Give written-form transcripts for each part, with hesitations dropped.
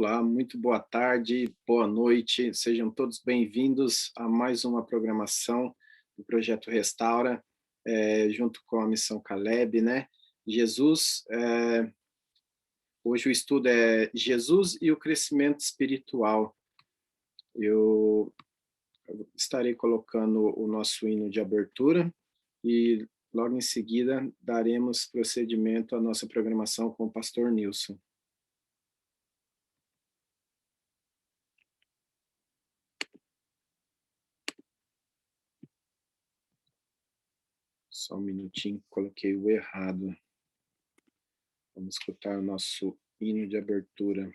Olá, muito boa tarde, boa noite, sejam todos bem-vindos a mais uma programação do Projeto Restaura, junto com a Missão Caleb, né? Jesus, hoje o estudo é Jesus e o crescimento espiritual. Eu estarei colocando o nosso hino de abertura e logo em seguida daremos procedimento à nossa programação com o pastor Nilson. Só um minutinho, coloquei o errado. Vamos escutar o nosso hino de abertura.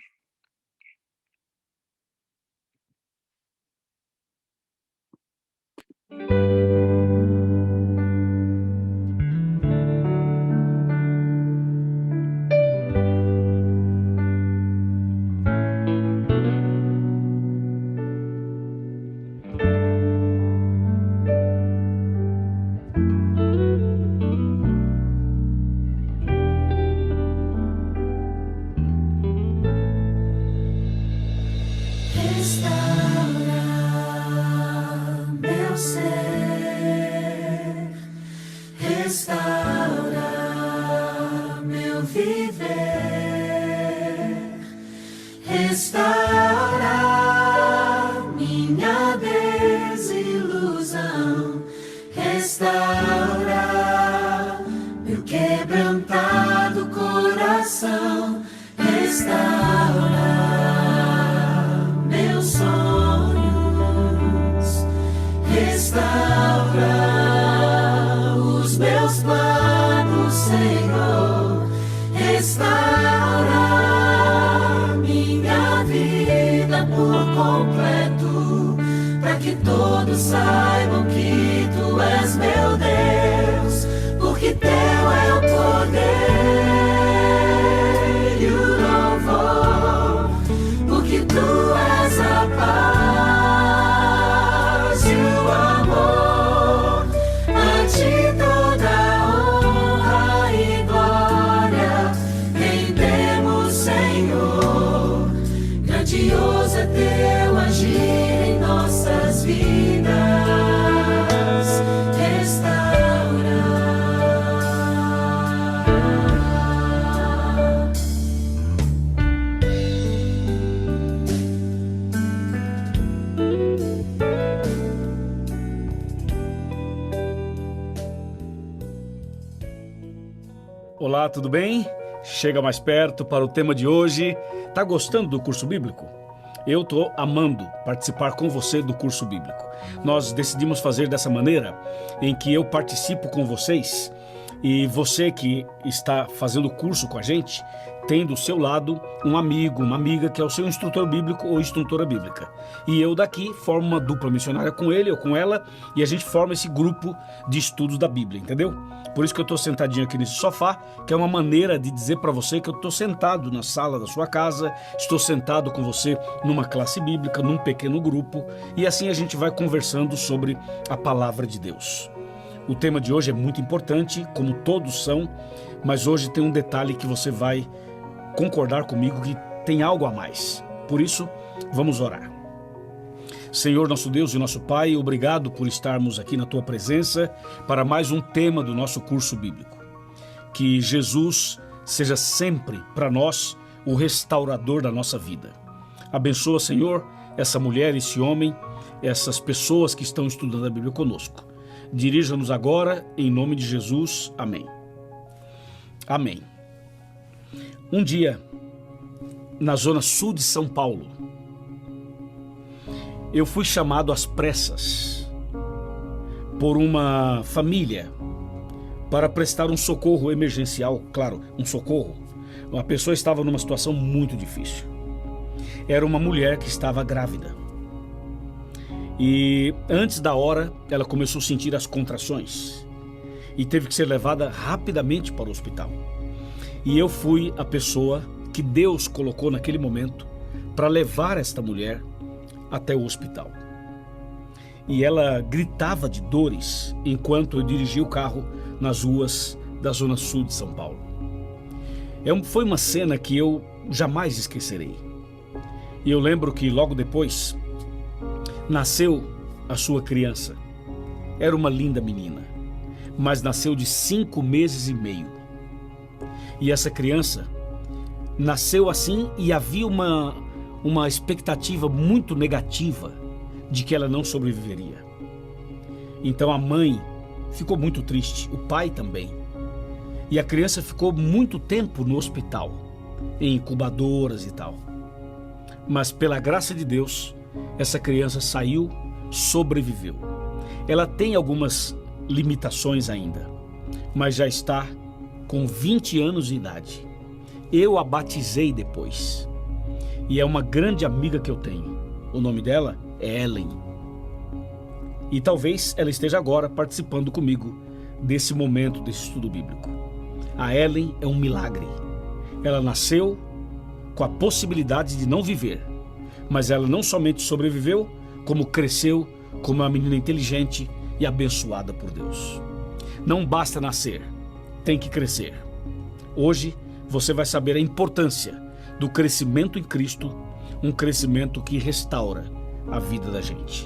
Olá, tudo bem? Chega mais perto para o tema de hoje. Tá gostando do curso bíblico? Eu tô amando participar com você do curso bíblico. Nós decidimos fazer dessa maneira em que eu participo com vocês e você que está fazendo o curso com a gente tem do seu lado um amigo, uma amiga que é o seu instrutor bíblico ou instrutora bíblica. E eu daqui formo uma dupla missionária com ele ou com ela e a gente forma esse grupo de estudos da Bíblia, entendeu? Por isso que eu estou sentadinho aqui nesse sofá, que é uma maneira de dizer para você que eu estou sentado na sala da sua casa, estou sentado com você numa classe bíblica, num pequeno grupo, e assim a gente vai conversando sobre a palavra de Deus. O tema de hoje é muito importante, como todos são, mas hoje tem um detalhe que você vai concordar comigo que tem algo a mais. Por isso, vamos orar. Senhor, nosso Deus e nosso Pai, obrigado por estarmos aqui na Tua presença para mais um tema do nosso curso bíblico. Que Jesus seja sempre para nós o restaurador da nossa vida. Abençoa, Senhor, essa mulher, esse homem, essas pessoas que estão estudando a Bíblia conosco. Dirija-nos agora, em nome de Jesus. Amém. Amém. Um dia, na zona sul de São Paulo, eu fui chamado às pressas por uma família para prestar um socorro emergencial, claro, um socorro. Uma pessoa estava numa situação muito difícil. Era uma mulher que estava grávida. E antes da hora, ela começou a sentir as contrações e teve que ser levada rapidamente para o hospital. E eu fui a pessoa que Deus colocou naquele momento para levar esta mulher até o hospital. E ela gritava de dores enquanto eu dirigia o carro nas ruas da zona sul de São Paulo. Foi uma cena que eu jamais esquecerei. E eu lembro que logo depois nasceu a sua criança. Era uma linda menina, mas nasceu de 5 meses e meio. E essa criança nasceu assim e havia uma expectativa muito negativa de que ela não sobreviveria. Então a mãe ficou muito triste, o pai também. E a criança ficou muito tempo no hospital, em incubadoras e tal. Mas pela graça de Deus, essa criança saiu, sobreviveu. Ela tem algumas limitações ainda, mas já está com 20 anos de idade. Eu a batizei depois. E é uma grande amiga que eu tenho. O nome dela é Ellen. E talvez ela esteja agora participando comigo desse momento, desse estudo bíblico. A Ellen é um milagre. Ela nasceu com a possibilidade de não viver, mas ela não somente sobreviveu, como cresceu como uma menina inteligente e abençoada por Deus. Não basta nascer, tem que crescer. Hoje você vai saber a importância do crescimento em Cristo, um crescimento que restaura a vida da gente.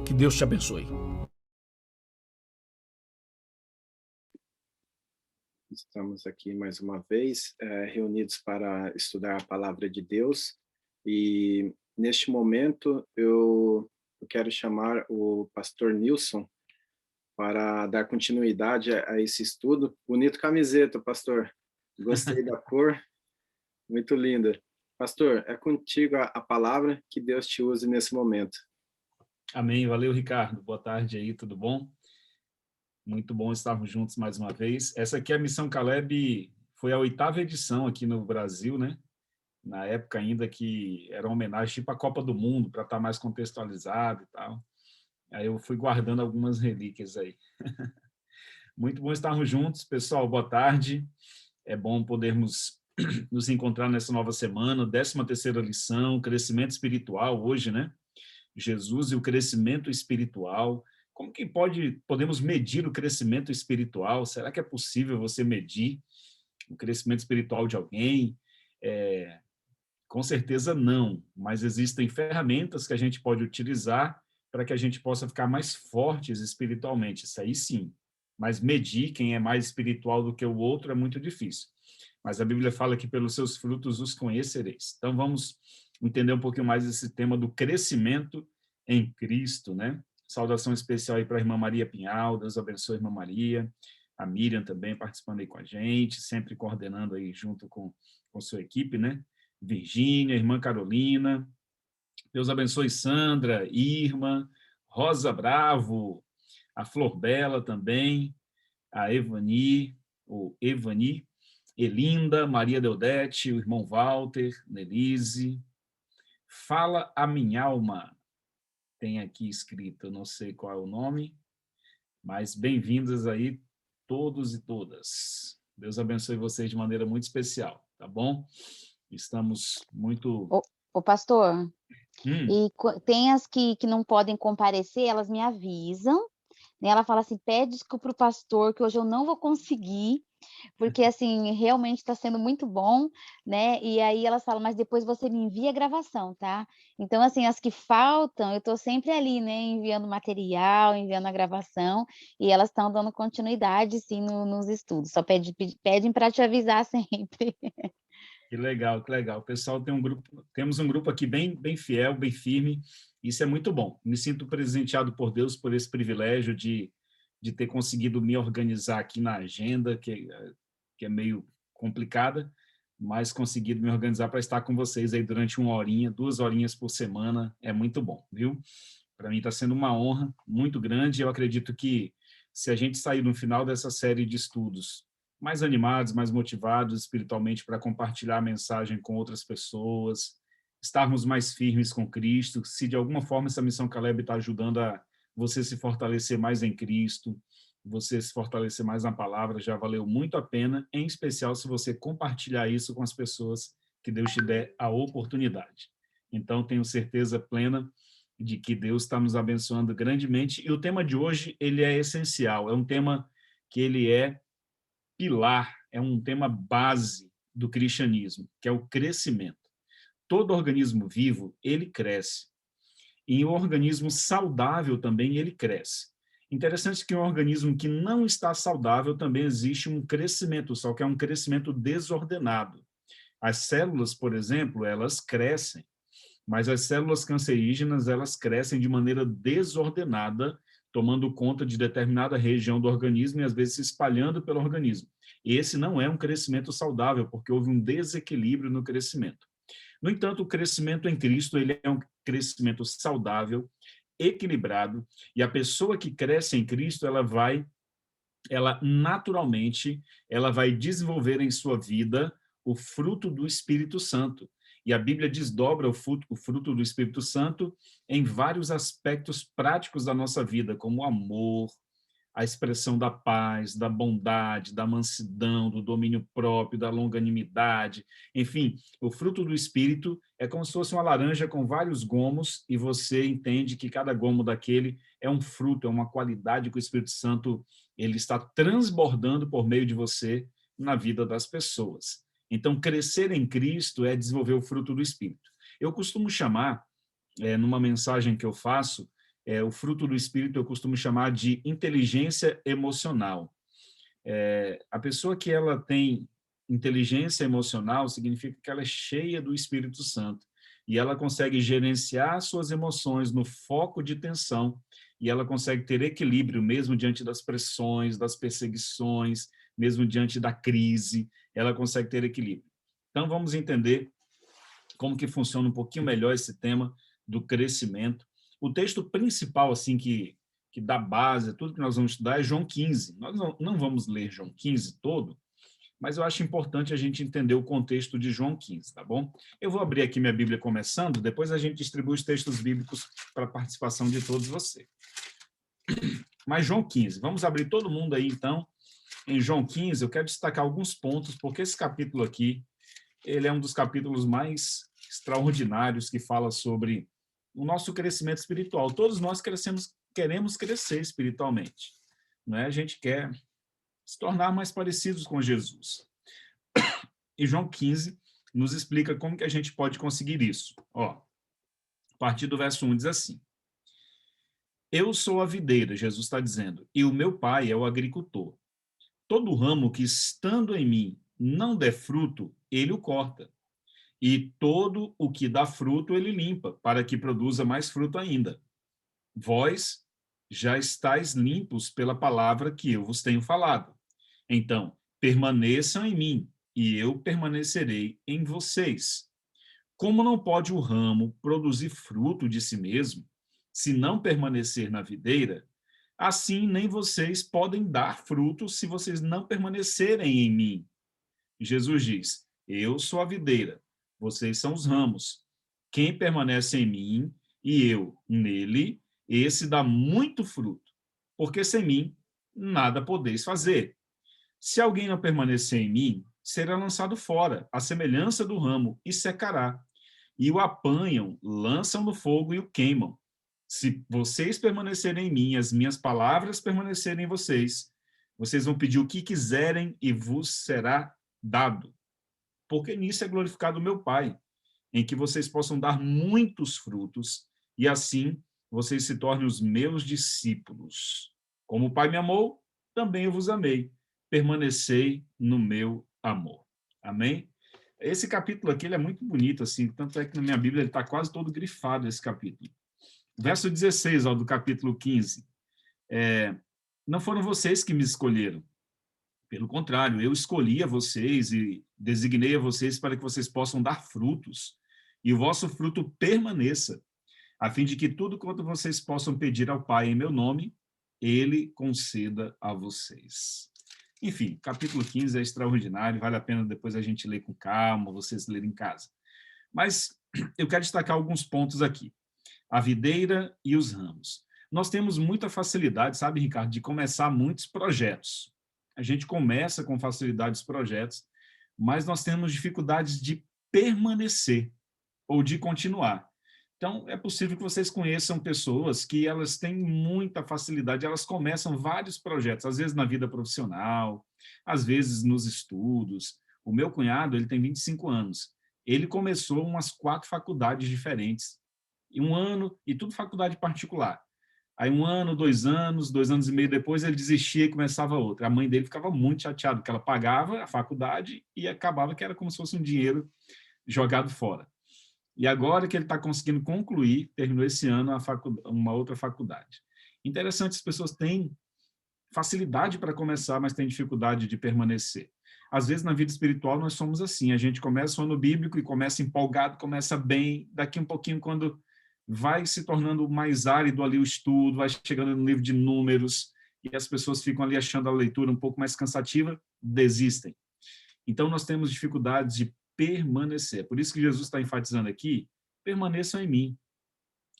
Que Deus te abençoe. Estamos aqui mais uma vez, reunidos para estudar a palavra de Deus, e neste momento eu quero chamar o pastor Nilson para dar continuidade a esse estudo. Bonito camiseta, pastor. Gostei da cor, muito linda. Pastor, é contigo a palavra, que Deus te use nesse momento. Amém. Valeu, Ricardo. Boa tarde aí, tudo bom? Muito bom estarmos juntos mais uma vez. Essa aqui é a Missão Caleb, foi a 8ª edição aqui no Brasil, né? Na época ainda que era uma homenagem tipo a Copa do Mundo, para estar mais contextualizado e tal. Aí eu fui guardando algumas relíquias aí. Muito bom estarmos juntos, pessoal. Boa tarde. É bom podermos nos encontrar nessa nova semana, 13ª lição, crescimento espiritual hoje, né? Jesus e o crescimento espiritual. Como que podemos medir o crescimento espiritual? Será que é possível você medir o crescimento espiritual de alguém? Com certeza não, mas existem ferramentas que a gente pode utilizar para que a gente possa ficar mais fortes espiritualmente. Isso aí sim. Mas medir quem é mais espiritual do que o outro é muito difícil. Mas a Bíblia fala que pelos seus frutos os conhecereis. Então vamos entender um pouquinho mais esse tema do crescimento em Cristo, né? Saudação especial aí para a irmã Maria Pinhal, Deus abençoe a irmã Maria, a Miriam também participando aí com a gente, sempre coordenando aí junto com sua equipe, né? Virgínia, irmã Carolina, Deus abençoe Sandra, Irma, Rosa Bravo, a Flor Bela também, a Evani, Elinda, Maria Deodete, o irmão Walter, Nelise. Fala a minha alma, tem aqui escrito, não sei qual é o nome, mas bem-vindas aí todos e todas. Deus abençoe vocês de maneira muito especial, tá bom? Estamos muito... Ô pastor, Hum. e tem as que não podem comparecer, elas me avisam, né? Ela fala assim, pede desculpa pro pastor que hoje eu não vou conseguir, porque assim, realmente está sendo muito bom, né? E aí elas falam, mas depois você me envia a gravação, tá? Então assim, as que faltam, eu estou sempre ali, né? Enviando material, enviando a gravação, e elas estão dando continuidade, sim, nos estudos. Só pedem para te avisar sempre. Que legal, que legal. O pessoal tem temos um grupo aqui bem fiel, bem firme. Isso é muito bom. Me sinto presenteado por Deus por esse privilégio de ter conseguido me organizar aqui na agenda, que é meio complicada, mas conseguido me organizar para estar com vocês aí durante 1 horinha, 2 horinhas por semana. É muito bom, viu? Para mim está sendo uma honra muito grande. Eu acredito que se a gente sair no final dessa série de estudos mais animados, mais motivados espiritualmente para compartilhar a mensagem com outras pessoas, estarmos mais firmes com Cristo, se de alguma forma essa Missão Caleb está ajudando a você se fortalecer mais em Cristo, você se fortalecer mais na palavra, já valeu muito a pena, em especial se você compartilhar isso com as pessoas que Deus te der a oportunidade. Então, tenho certeza plena de que Deus está nos abençoando grandemente, e o tema de hoje, ele é essencial, é um tema que ele é pilar, é um tema base do cristianismo, que é o crescimento. todo organismo vivo, ele cresce. E o organismo saudável também, ele cresce. Interessante que um organismo que não está saudável também existe um crescimento, só que é um crescimento desordenado. As células, por exemplo, elas crescem, mas as células cancerígenas, elas crescem de maneira desordenada, tomando conta de determinada região do organismo e às vezes se espalhando pelo organismo. Esse não é um crescimento saudável, porque houve um desequilíbrio no crescimento. No entanto, o crescimento em Cristo, ele é um crescimento saudável, equilibrado, e a pessoa que cresce em Cristo, ela naturalmente, ela vai desenvolver em sua vida o fruto do Espírito Santo. E a Bíblia desdobra o fruto do Espírito Santo em vários aspectos práticos da nossa vida, como o amor, a expressão da paz, da bondade, da mansidão, do domínio próprio, da longanimidade. Enfim, o fruto do Espírito é como se fosse uma laranja com vários gomos e você entende que cada gomo daquele é um fruto, é uma qualidade que o Espírito Santo ele está transbordando por meio de você na vida das pessoas. Então, crescer em Cristo é desenvolver o fruto do Espírito. Eu costumo chamar, numa mensagem que eu faço, o fruto do Espírito eu costumo chamar de inteligência emocional. A pessoa que ela tem inteligência emocional significa que ela é cheia do Espírito Santo e ela consegue gerenciar suas emoções no foco de tensão e ela consegue ter equilíbrio mesmo diante das pressões, das perseguições, mesmo diante da crise, ela consegue ter equilíbrio. Então, vamos entender como que funciona um pouquinho melhor esse tema do crescimento. O texto principal, assim, que dá base a tudo que nós vamos estudar é João 15. Nós não vamos ler João 15 todo, mas eu acho importante a gente entender o contexto de João 15, tá bom? Eu vou abrir aqui minha Bíblia começando, depois a gente distribui os textos bíblicos para a participação de todos vocês. Mas João 15, vamos abrir todo mundo aí, então. Em João 15, eu quero destacar alguns pontos, porque esse capítulo aqui, ele é um dos capítulos mais extraordinários que fala sobre o nosso crescimento espiritual. Todos nós queremos crescer espiritualmente, não é? A gente quer se tornar mais parecidos com Jesus. E João 15 nos explica como que a gente pode conseguir isso. Ó, a partir do verso 1 diz assim: Eu sou a videira, Jesus está dizendo, e o meu pai é o agricultor. Todo ramo que estando em mim não der fruto, ele o corta. E todo o que dá fruto, ele limpa, para que produza mais fruto ainda. Vós já estáis limpos pela palavra que eu vos tenho falado. Então, permaneçam em mim, e eu permanecerei em vocês. Como não pode o ramo produzir fruto de si mesmo, se não permanecer na videira, assim nem vocês podem dar fruto se vocês não permanecerem em mim. Jesus diz: Eu sou a videira, vocês são os ramos. Quem permanece em mim e eu nele, esse dá muito fruto, porque sem mim nada podeis fazer. Se alguém não permanecer em mim, será lançado fora, à semelhança do ramo, e secará. E o apanham, lançam no fogo e o queimam. Se vocês permanecerem em mim, as minhas palavras permanecerem em vocês, vocês vão pedir o que quiserem e vos será dado. Porque nisso é glorificado o meu Pai, em que vocês possam dar muitos frutos e assim vocês se tornem os meus discípulos. Como o Pai me amou, também eu vos amei. Permanecei no meu amor. Amém? Esse capítulo aqui ele é muito bonito, assim, tanto é que na minha Bíblia ele está quase todo grifado, esse capítulo. Verso 16, do capítulo 15. Não foram vocês que me escolheram. Pelo contrário, eu escolhi a vocês e designei a vocês para que vocês possam dar frutos, e o vosso fruto permaneça, a fim de que tudo quanto vocês possam pedir ao Pai em meu nome, ele conceda a vocês. Enfim, capítulo 15 é extraordinário, vale a pena depois a gente ler com calma, vocês lerem em casa. Mas eu quero destacar alguns pontos aqui. A videira e os ramos. Nós temos muita facilidade, sabe, Ricardo, de começar muitos projetos. A gente começa com facilidade os projetos, mas nós temos dificuldades de permanecer ou de continuar. Então, é possível que vocês conheçam pessoas que elas têm muita facilidade, elas começam vários projetos, às vezes na vida profissional, às vezes nos estudos. O meu cunhado, ele tem 25 anos, Ele começou umas 4 faculdades diferentes, e um ano, e tudo faculdade particular. Aí 1 ano, 2 anos, 2 anos e meio depois, ele desistia e começava outra. A mãe dele ficava muito chateada, porque ela pagava a faculdade e acabava que era como se fosse um dinheiro jogado fora. E agora que ele está conseguindo concluir, terminou esse ano uma outra faculdade. Interessante, as pessoas têm facilidade para começar, mas têm dificuldade de permanecer. Às vezes, na vida espiritual, nós somos assim. A gente começa o ano bíblico e começa empolgado, começa bem. Daqui um pouquinho, quando vai se tornando mais árido ali o estudo, vai chegando no livro de Números, e as pessoas ficam ali achando a leitura um pouco mais cansativa, desistem. Então, nós temos dificuldades de permanecer. Por isso que Jesus está enfatizando aqui, permaneçam em mim,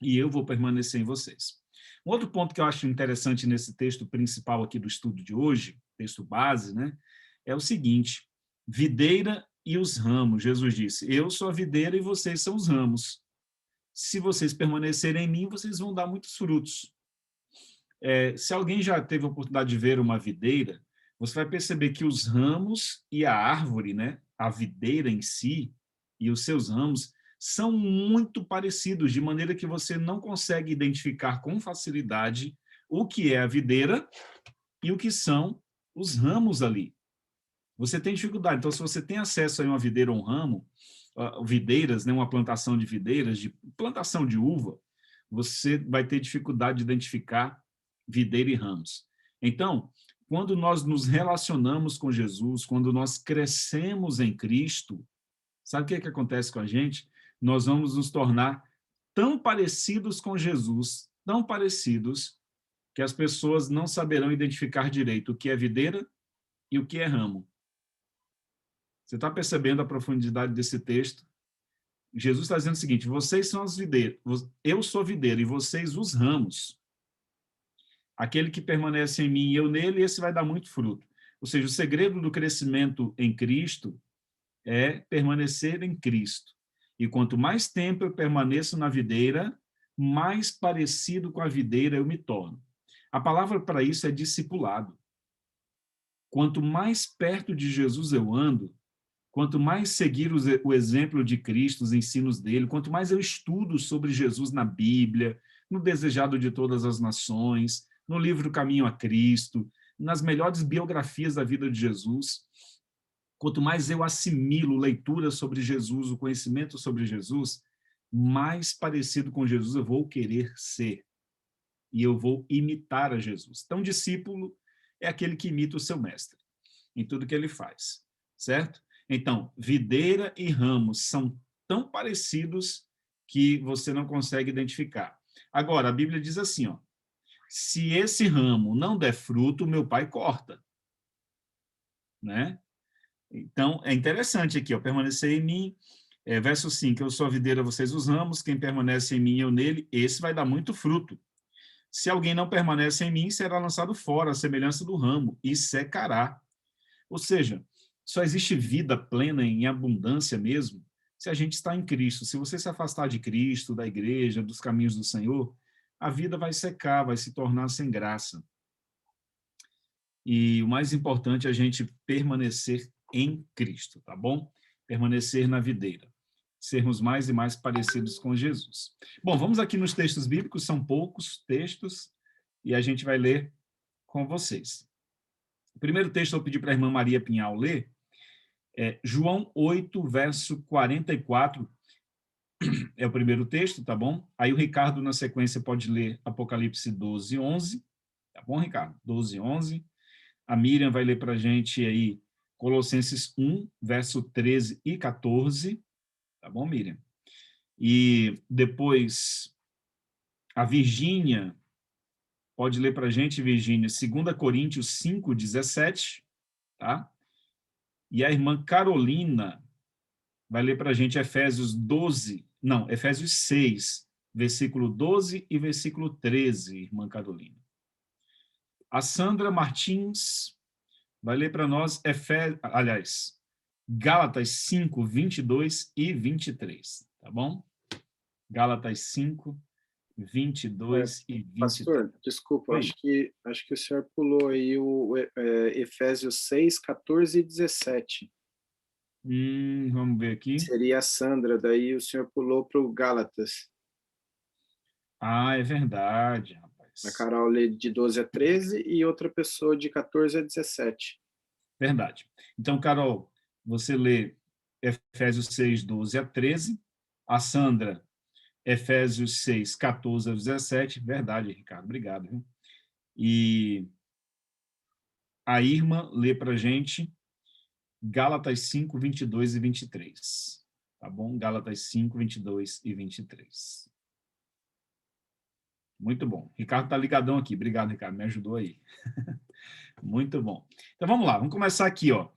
e eu vou permanecer em vocês. Um outro ponto que eu acho interessante nesse texto principal aqui do estudo de hoje, texto base, né, é o seguinte: videira e os ramos. Jesus disse, eu sou a videira e vocês são os ramos. Se vocês permanecerem em mim, vocês vão dar muitos frutos. Se alguém já teve a oportunidade de ver uma videira, você vai perceber que os ramos e a árvore, né, a videira em si e os seus ramos são muito parecidos, de maneira que você não consegue identificar com facilidade o que é a videira e o que são os ramos ali. Você tem dificuldade. Então, se você tem acesso a uma videira ou um ramo, videiras, né, uma plantação de videiras, de plantação de uva, você vai ter dificuldade de identificar videira e ramos. Então, quando nós nos relacionamos com Jesus, quando nós crescemos em Cristo, sabe o que acontece com a gente? Nós vamos nos tornar tão parecidos com Jesus, tão parecidos, que as pessoas não saberão identificar direito o que é videira e o que é ramo. Você está percebendo a profundidade desse texto? Jesus está dizendo o seguinte, vocês são as videiras, eu sou a videira e vocês os ramos. Aquele que permanece em mim e eu nele, esse vai dar muito fruto. Ou seja, o segredo do crescimento em Cristo é permanecer em Cristo. E quanto mais tempo eu permaneço na videira, mais parecido com a videira eu me torno. A palavra para isso é discipulado. Quanto mais perto de Jesus eu ando, quanto mais seguir o exemplo de Cristo, os ensinos dele, quanto mais eu estudo sobre Jesus na Bíblia, no Desejado de Todas as Nações, no livro Caminho a Cristo, nas melhores biografias da vida de Jesus, quanto mais eu assimilo leitura sobre Jesus, o conhecimento sobre Jesus, mais parecido com Jesus eu vou querer ser. E eu vou imitar a Jesus. Então, discípulo é aquele que imita o seu mestre em tudo que ele faz, certo? Então, videira e ramos são tão parecidos que você não consegue identificar. Agora, a Bíblia diz assim, ó, se esse ramo não der fruto, meu pai corta. Né? Então, é interessante aqui, ó, permanecer em mim, verso 5, eu sou a videira, vocês os ramos, quem permanece em mim e eu nele, esse vai dar muito fruto. Se alguém não permanece em mim, será lançado fora, a semelhança do ramo, e secará. Ou seja, só existe vida plena em abundância mesmo se a gente está em Cristo. Se você se afastar de Cristo, da igreja, dos caminhos do Senhor, a vida vai secar, vai se tornar sem graça. E o mais importante é a gente permanecer em Cristo, tá bom? Permanecer na videira. Sermos mais e mais parecidos com Jesus. Bom, vamos aqui nos textos bíblicos, são poucos textos, e a gente vai ler com vocês. O primeiro texto eu pedi para a irmã Maria Pinhal ler, João 8, verso 44, é o primeiro texto, tá bom? Aí o Ricardo, na sequência, pode ler Apocalipse 12, 11, tá bom, Ricardo? 12, 11. A Miriam vai ler para a gente aí Colossenses 1, verso 13 e 14, tá bom, Miriam? E depois a Virgínia pode ler para a gente, Virgínia, 2 Coríntios 5, 17, tá? E a irmã Carolina vai ler para a gente Efésios 6, versículo 12 e versículo 13, irmã Carolina. A Sandra Martins vai ler para nós Gálatas 5, 22 e 23, tá bom? Gálatas 5, 22 e 23. Pastor, desculpa, acho que o senhor pulou aí o Efésios 6, 14 e 17. Vamos ver aqui. Seria a Sandra, daí o senhor pulou para o Gálatas. Ah, é verdade, A rapaz. Carol lê de 12 a 13 e outra pessoa de 14 a 17. Verdade. Então, Carol, você lê Efésios 6, 12 a 13. A Sandra, Efésios 6, 14 a 17. Verdade, Ricardo. Obrigado. Viu? E a Irma lê para a gente Gálatas 5, 22 e 23. Tá bom? Gálatas 5, 22 e 23. Muito bom. Ricardo está ligadão aqui. Obrigado, Ricardo. Me ajudou aí. Muito bom. Então, vamos lá. Vamos começar aqui, ó.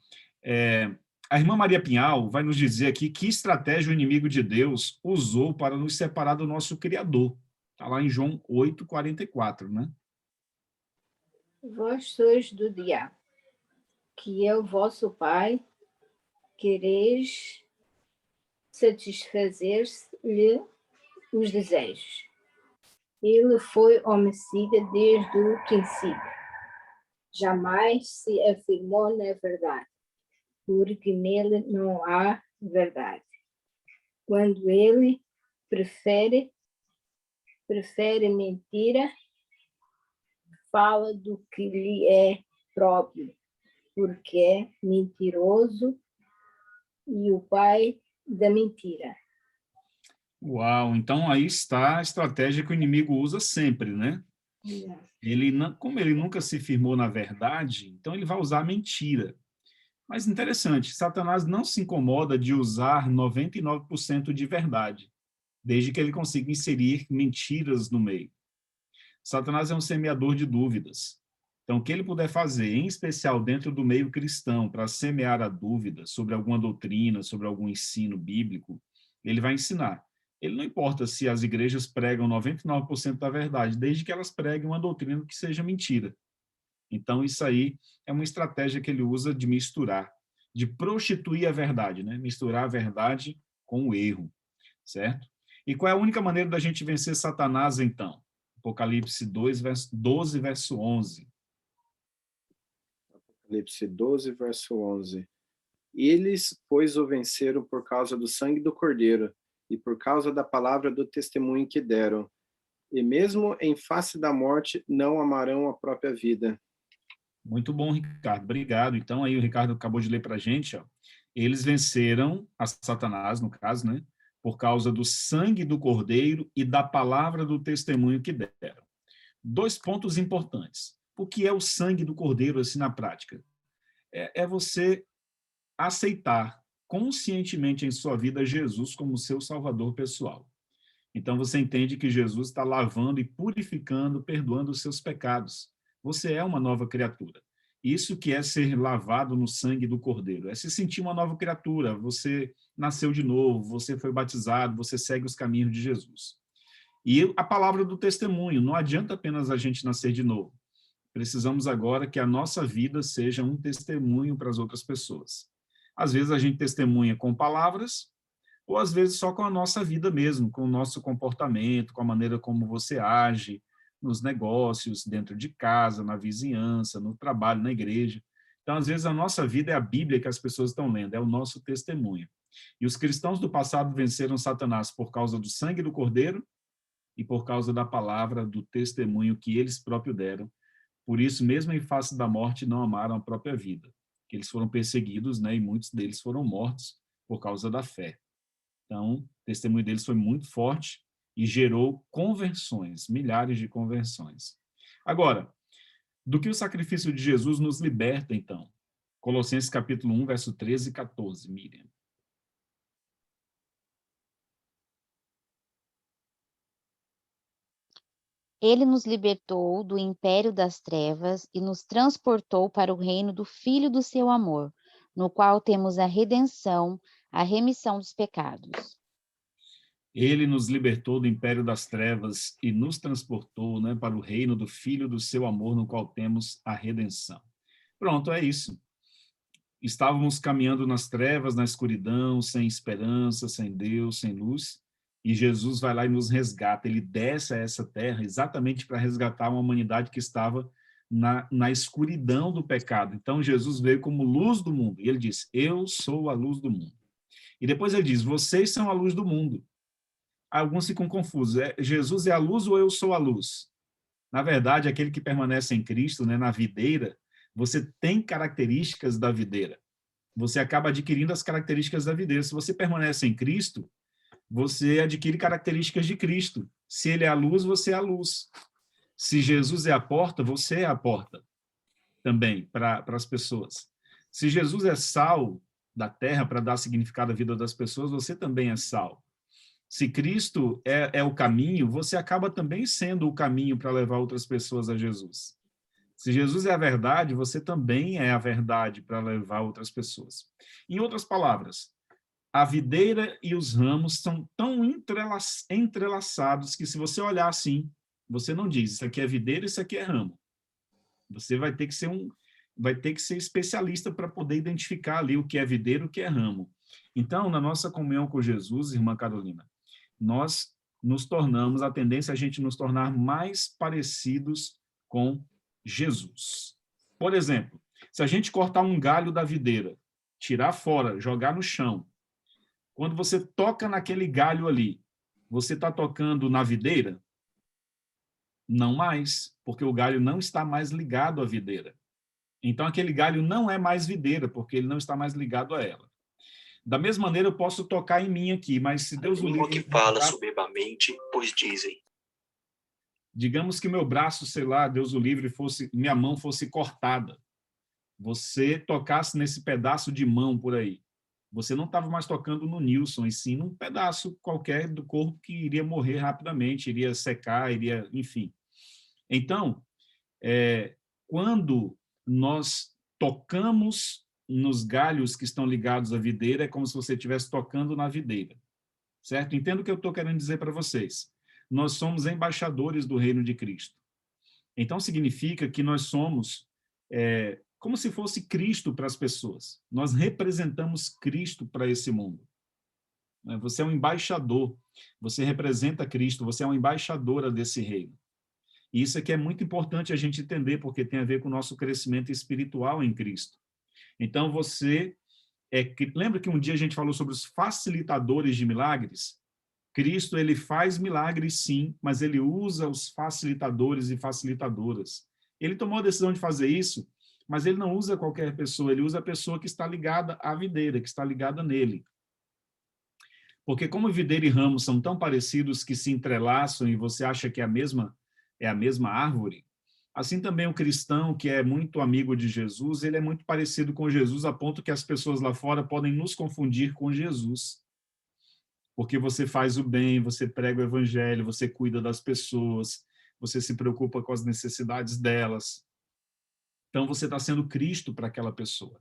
A irmã Maria Pinhal vai nos dizer aqui que estratégia o inimigo de Deus usou para nos separar do nosso Criador. Está lá em João 8, 44, né? Vós sois do diabo, que é o vosso pai, quereis satisfazer-lhe os desejos. Ele foi homicida desde o princípio. Jamais se afirmou na verdade, porque nele não há verdade. Quando ele prefere mentira, fala do que lhe é próprio, porque é mentiroso e o pai da mentira. Uau, então aí está a estratégia que o inimigo usa sempre, né? Como ele nunca se firmou na verdade, então ele vai usar a mentira. Mas interessante, Satanás não se incomoda de usar 99% de verdade, desde que ele consiga inserir mentiras no meio. Satanás é um semeador de dúvidas. Então, o que ele puder fazer, em especial dentro do meio cristão, para semear a dúvida sobre alguma doutrina, sobre algum ensino bíblico, ele vai ensinar. Ele não importa se as igrejas pregam 99% da verdade, desde que elas preguem uma doutrina que seja mentira. Então, isso aí é uma estratégia que ele usa de misturar, de prostituir a verdade, né? Misturar a verdade com o erro, certo? E qual é a única maneira da gente vencer Satanás, então? Apocalipse 2, verso 12, verso 11. Apocalipse 12, verso 11. Eles, pois, o venceram por causa do sangue do Cordeiro e por causa da palavra do testemunho que deram. E mesmo em face da morte, não amarão a própria vida. Muito bom, Ricardo. Obrigado. Então, aí o Ricardo acabou de ler para a gente, ó. Eles venceram a Satanás, no caso, né? Por causa do sangue do Cordeiro e da palavra do testemunho que deram. 2 pontos importantes. O que é o sangue do Cordeiro, assim, na prática? É você aceitar conscientemente em sua vida Jesus como seu salvador pessoal. Então, você entende que Jesus está lavando e purificando, perdoando os seus pecados. Você é uma nova criatura. Isso que é ser lavado no sangue do Cordeiro. É se sentir uma nova criatura. Você nasceu de novo, você foi batizado, você segue os caminhos de Jesus. E a palavra do testemunho. Não adianta apenas a gente nascer de novo. Precisamos agora que a nossa vida seja um testemunho para as outras pessoas. Às vezes a gente testemunha com palavras, ou às vezes só com a nossa vida mesmo, com o nosso comportamento, com a maneira como você age nos negócios, dentro de casa, na vizinhança, no trabalho, na igreja. Então, às vezes, a nossa vida é a Bíblia que as pessoas estão lendo, é o nosso testemunho. E os cristãos do passado venceram Satanás por causa do sangue do Cordeiro e por causa da palavra do testemunho que eles próprios deram. Por isso, mesmo em face da morte, não amaram a própria vida. Que eles foram perseguidos, né, e muitos deles foram mortos por causa da fé. Então, o testemunho deles foi muito forte e gerou conversões, milhares de conversões. Agora, do que o sacrifício de Jesus nos liberta, então? Colossenses capítulo 1, verso 13 e 14, Miriam. Ele nos libertou do império das trevas e nos transportou para o reino do Filho do seu amor, no qual temos a redenção, a remissão dos pecados. Ele nos libertou do império das trevas e nos transportou, né, para o reino do Filho do seu amor, no qual temos a redenção. Pronto, é isso. Estávamos caminhando nas trevas, na escuridão, sem esperança, sem Deus, sem luz, e Jesus vai lá e nos resgata. Ele desce a essa terra exatamente para resgatar uma humanidade que estava na escuridão do pecado. Então, Jesus veio como luz do mundo. E ele diz, eu sou a luz do mundo. E depois ele diz, vocês são a luz do mundo. Alguns ficam confusos. Jesus é a luz ou eu sou a luz? Na verdade, aquele que permanece em Cristo, né, na videira, você tem características da videira. Você acaba adquirindo as características da videira. Se você permanece em Cristo, você adquire características de Cristo. Se ele é a luz, você é a luz. Se Jesus é a porta, você é a porta também para as pessoas. Se Jesus é sal da terra para dar significado à vida das pessoas, você também é sal. Se Cristo é o caminho, você acaba também sendo o caminho para levar outras pessoas a Jesus. Se Jesus é a verdade, você também é a verdade para levar outras pessoas. Em outras palavras, a videira e os ramos são tão entrelaçados que, se você olhar assim, você não diz, isso aqui é videira, isso aqui é ramo. Você vai ter que ser especialista para poder identificar ali o que é videira e o que é ramo. Então, na nossa comunhão com Jesus, irmã Carolina, nós nos tornamos, a tendência é a gente nos tornar mais parecidos com Jesus. Por exemplo, se a gente cortar um galho da videira, tirar fora, jogar no chão, quando você toca naquele galho ali, você está tocando na videira? Não mais, porque o galho não está mais ligado à videira. Então, aquele galho não é mais videira, porque ele não está mais ligado a ela. Da mesma maneira, eu posso tocar em mim aqui, mas se Deus o livre... que fala soberbamente, pois dizem. Digamos que meu braço, sei lá, Deus o livre, minha mão fosse cortada. Você tocasse nesse pedaço de mão por aí. Você não estava mais tocando no Nilson, e sim num pedaço qualquer do corpo que iria morrer rapidamente, iria secar, enfim. Então, quando nós tocamos nos galhos que estão ligados à videira, é como se você estivesse tocando na videira, certo? Entenda o que eu estou querendo dizer para vocês. Nós somos embaixadores do reino de Cristo. Então, significa que nós somos como se fosse Cristo para as pessoas. Nós representamos Cristo para esse mundo. Você é um embaixador, você representa Cristo, você é uma embaixadora desse reino. E isso aqui é muito importante a gente entender, porque tem a ver com o nosso crescimento espiritual em Cristo. Então, lembra que um dia a gente falou sobre os facilitadores de milagres? Cristo, ele faz milagres, sim, mas ele usa os facilitadores e facilitadoras. Ele tomou a decisão de fazer isso, mas ele não usa qualquer pessoa, ele usa a pessoa que está ligada à videira, que está ligada nele. Porque como videira e ramo são tão parecidos que se entrelaçam e você acha que é a mesma árvore, assim também o cristão que é muito amigo de Jesus, ele é muito parecido com Jesus a ponto que as pessoas lá fora podem nos confundir com Jesus. Porque você faz o bem, você prega o evangelho, você cuida das pessoas, você se preocupa com as necessidades delas. Então, você está sendo Cristo para aquela pessoa,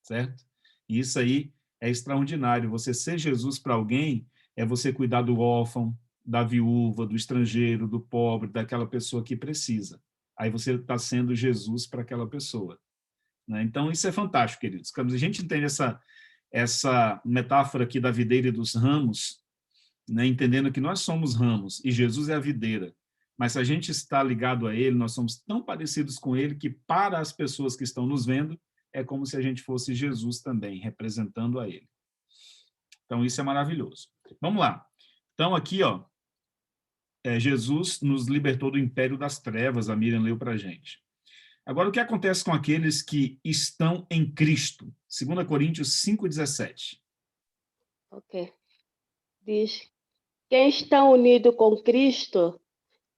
certo? E isso aí é extraordinário. Você ser Jesus para alguém é você cuidar do órfão, da viúva, do estrangeiro, do pobre, daquela pessoa que precisa. Aí você está sendo Jesus para aquela pessoa, né? Então, isso é fantástico, queridos. Quando a gente entende essa metáfora aqui da videira e dos ramos, né, entendendo que nós somos ramos e Jesus é a videira, mas se a gente está ligado a ele, nós somos tão parecidos com ele que, para as pessoas que estão nos vendo, é como se a gente fosse Jesus também, representando a ele. Então, isso é maravilhoso. Vamos lá. Então, aqui, Jesus nos libertou do império das trevas, a Miriam leu para a gente. Agora, o que acontece com aqueles que estão em Cristo? 2 Coríntios 5,17. Ok. Diz, quem está unido com Cristo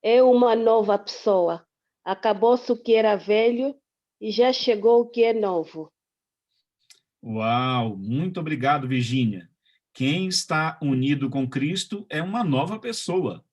é uma nova pessoa. Acabou-se o que era velho e já chegou o que é novo. Uau, muito obrigado, Virgínia. Quem está unido com Cristo é uma nova pessoa.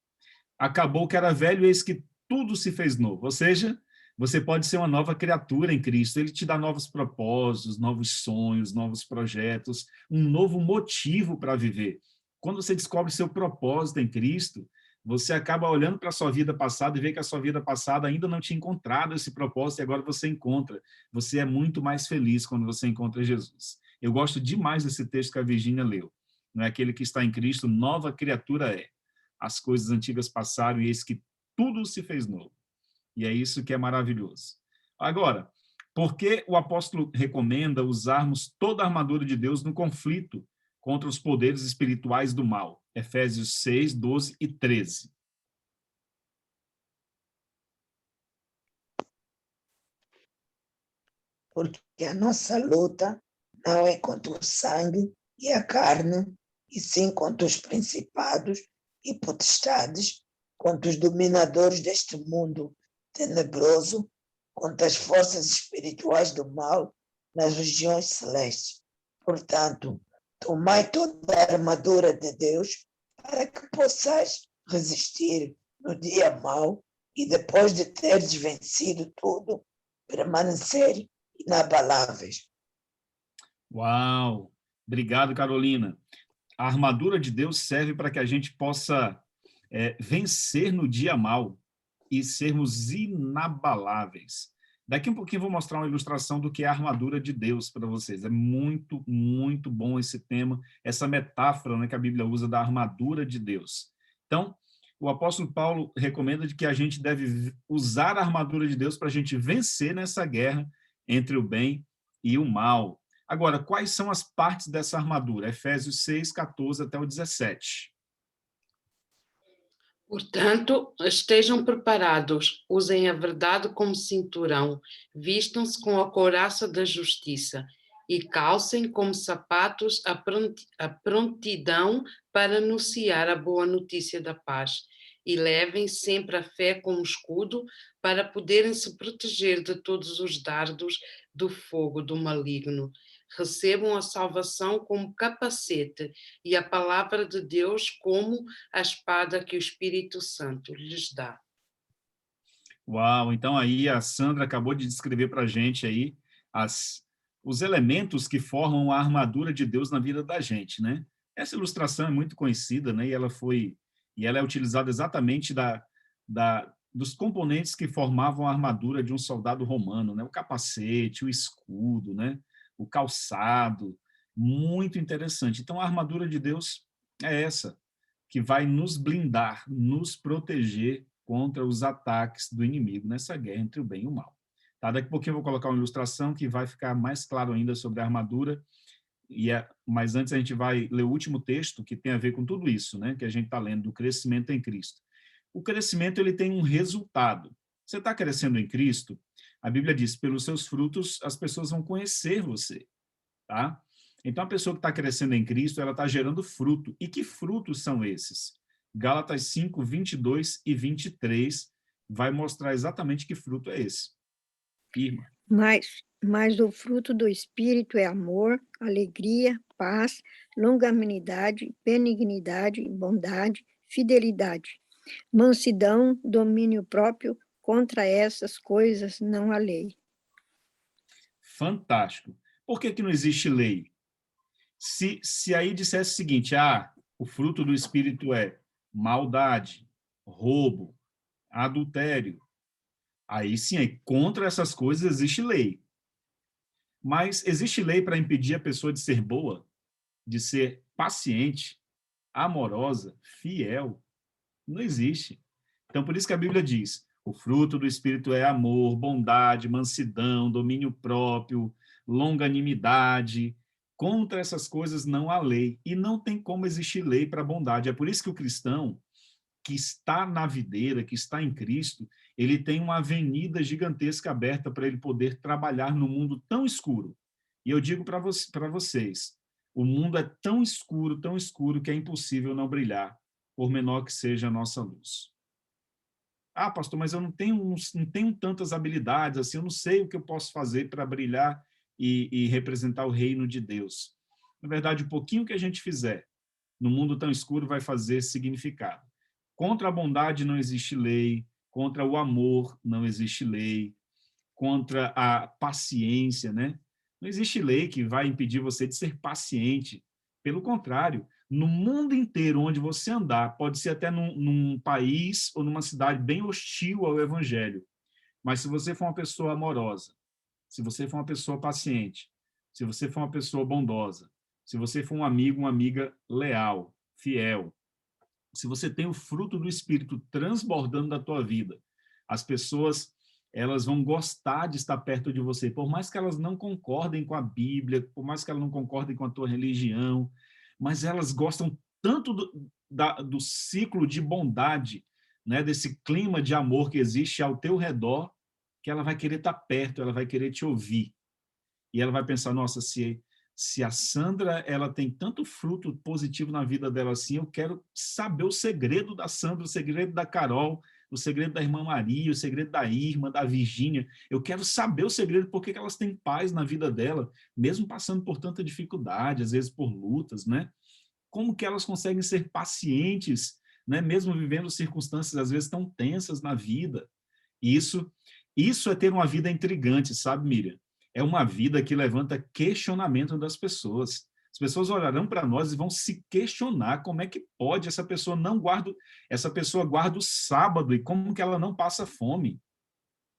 Acabou o que era velho, eis que tudo se fez novo. Ou seja, você pode ser uma nova criatura em Cristo. Ele te dá novos propósitos, novos sonhos, novos projetos, um novo motivo para viver. Quando você descobre seu propósito em Cristo, você acaba olhando para a sua vida passada e vê que a sua vida passada ainda não tinha encontrado esse propósito e agora você encontra. Você é muito mais feliz quando você encontra Jesus. Eu gosto demais desse texto que a Virgínia leu. Não é aquele que está em Cristo, nova criatura é. As coisas antigas passaram e eis que tudo se fez novo. E é isso que é maravilhoso. Agora, por que o apóstolo recomenda usarmos toda a armadura de Deus no conflito contra os poderes espirituais do mal? Efésios 6, 12 e 13. Porque a nossa luta não é contra o sangue e a carne, e sim contra os principados e potestades, contra os dominadores deste mundo tenebroso, contra as forças espirituais do mal nas regiões celestes. Portanto, tomai toda a armadura de Deus para que possais resistir no dia mau e, depois de teres vencido tudo, permanecer inabaláveis. Uau! Obrigado, Carolina. A armadura de Deus serve para que a gente possa vencer no dia mau e sermos inabaláveis. Daqui um pouquinho eu vou mostrar uma ilustração do que é a armadura de Deus para vocês. É muito, muito bom esse tema, essa metáfora, né, que a Bíblia usa da armadura de Deus. Então, o apóstolo Paulo recomenda de que a gente deve usar a armadura de Deus para a gente vencer nessa guerra entre o bem e o mal. Agora, quais são as partes dessa armadura? Efésios 6, 14 até o 17. Portanto, estejam preparados, usem a verdade como cinturão, vistam-se com a couraça da justiça e calcem como sapatos a prontidão para anunciar a boa notícia da paz. E levem sempre a fé como escudo para poderem se proteger de todos os dardos do fogo do maligno. Recebam a salvação como capacete e a palavra de Deus como a espada que o Espírito Santo lhes dá. Uau! Então aí a Sandra acabou de descrever para a gente aí os elementos que formam a armadura de Deus na vida da gente, né? Essa ilustração é muito conhecida, né? E ela é utilizada exatamente dos componentes que formavam a armadura de um soldado romano, né? O capacete, o escudo, né? O calçado, muito interessante. Então, a armadura de Deus é essa, que vai nos blindar, nos proteger contra os ataques do inimigo nessa guerra entre o bem e o mal. Tá? Daqui a pouquinho eu vou colocar uma ilustração que vai ficar mais claro ainda sobre a armadura, mas antes a gente vai ler o último texto que tem a ver com tudo isso, né? Que a gente está lendo, do crescimento em Cristo. O crescimento ele tem um resultado. Você está crescendo em Cristo, a Bíblia diz, pelos seus frutos as pessoas vão conhecer você, tá? Então a pessoa que está crescendo em Cristo, ela está gerando fruto. E que frutos são esses? Gálatas 5, 22 e 23 vai mostrar exatamente que fruto é esse. Irma. Mas o fruto do Espírito é amor, alegria, paz, longanimidade, benignidade, bondade, fidelidade, mansidão, domínio próprio. Contra essas coisas não há lei. Fantástico. Por que não existe lei? Se aí dissesse o seguinte, o fruto do Espírito é maldade, roubo, adultério, aí sim, contra essas coisas existe lei. Mas existe lei para impedir a pessoa de ser boa, de ser paciente, amorosa, fiel? Não existe. Então, por isso que a Bíblia diz, o fruto do Espírito é amor, bondade, mansidão, domínio próprio, longanimidade. Contra essas coisas não há lei. E não tem como existir lei para a bondade. É por isso que o cristão que está na videira, que está em Cristo, ele tem uma avenida gigantesca aberta para ele poder trabalhar no mundo tão escuro. E eu digo para vocês, o mundo é tão escuro que é impossível não brilhar, por menor que seja a nossa luz. Pastor, mas eu não tenho tantas habilidades, assim, eu não sei o que eu posso fazer para brilhar e representar o reino de Deus. Na verdade, o pouquinho que a gente fizer no mundo tão escuro vai fazer significado. Contra a bondade não existe lei, contra o amor não existe lei, contra a paciência, né? Não existe lei que vai impedir você de ser paciente. Pelo contrário, no mundo inteiro onde você andar, pode ser até num país ou numa cidade bem hostil ao evangelho, mas se você for uma pessoa amorosa, se você for uma pessoa paciente, se você for uma pessoa bondosa, se você for um amigo, uma amiga leal, fiel, se você tem o fruto do Espírito transbordando da tua vida, As pessoas, elas vão gostar de estar perto de você, por mais que elas não concordem com a Bíblia, por mais que elas não concordem com a tua religião, mas elas gostam tanto do ciclo de bondade, né, desse clima de amor que existe ao teu redor, que ela vai querer estar perto, ela vai querer te ouvir. E ela vai pensar, nossa, se a Sandra ela tem tanto fruto positivo na vida dela assim, eu quero saber o segredo da Sandra, o segredo da Carol, o segredo da irmã Maria, o segredo da Irma, da Virgínia. Eu quero saber o segredo, por que elas têm paz na vida dela, mesmo passando por tanta dificuldade, às vezes por lutas, né? Como que elas conseguem ser pacientes, né? Mesmo vivendo circunstâncias às vezes tão tensas na vida. Isso é ter uma vida intrigante, sabe, Miriam? É uma vida que levanta questionamento das pessoas. As pessoas olharão para nós e vão se questionar como é que pode essa pessoa guarda o sábado e como que ela não passa fome.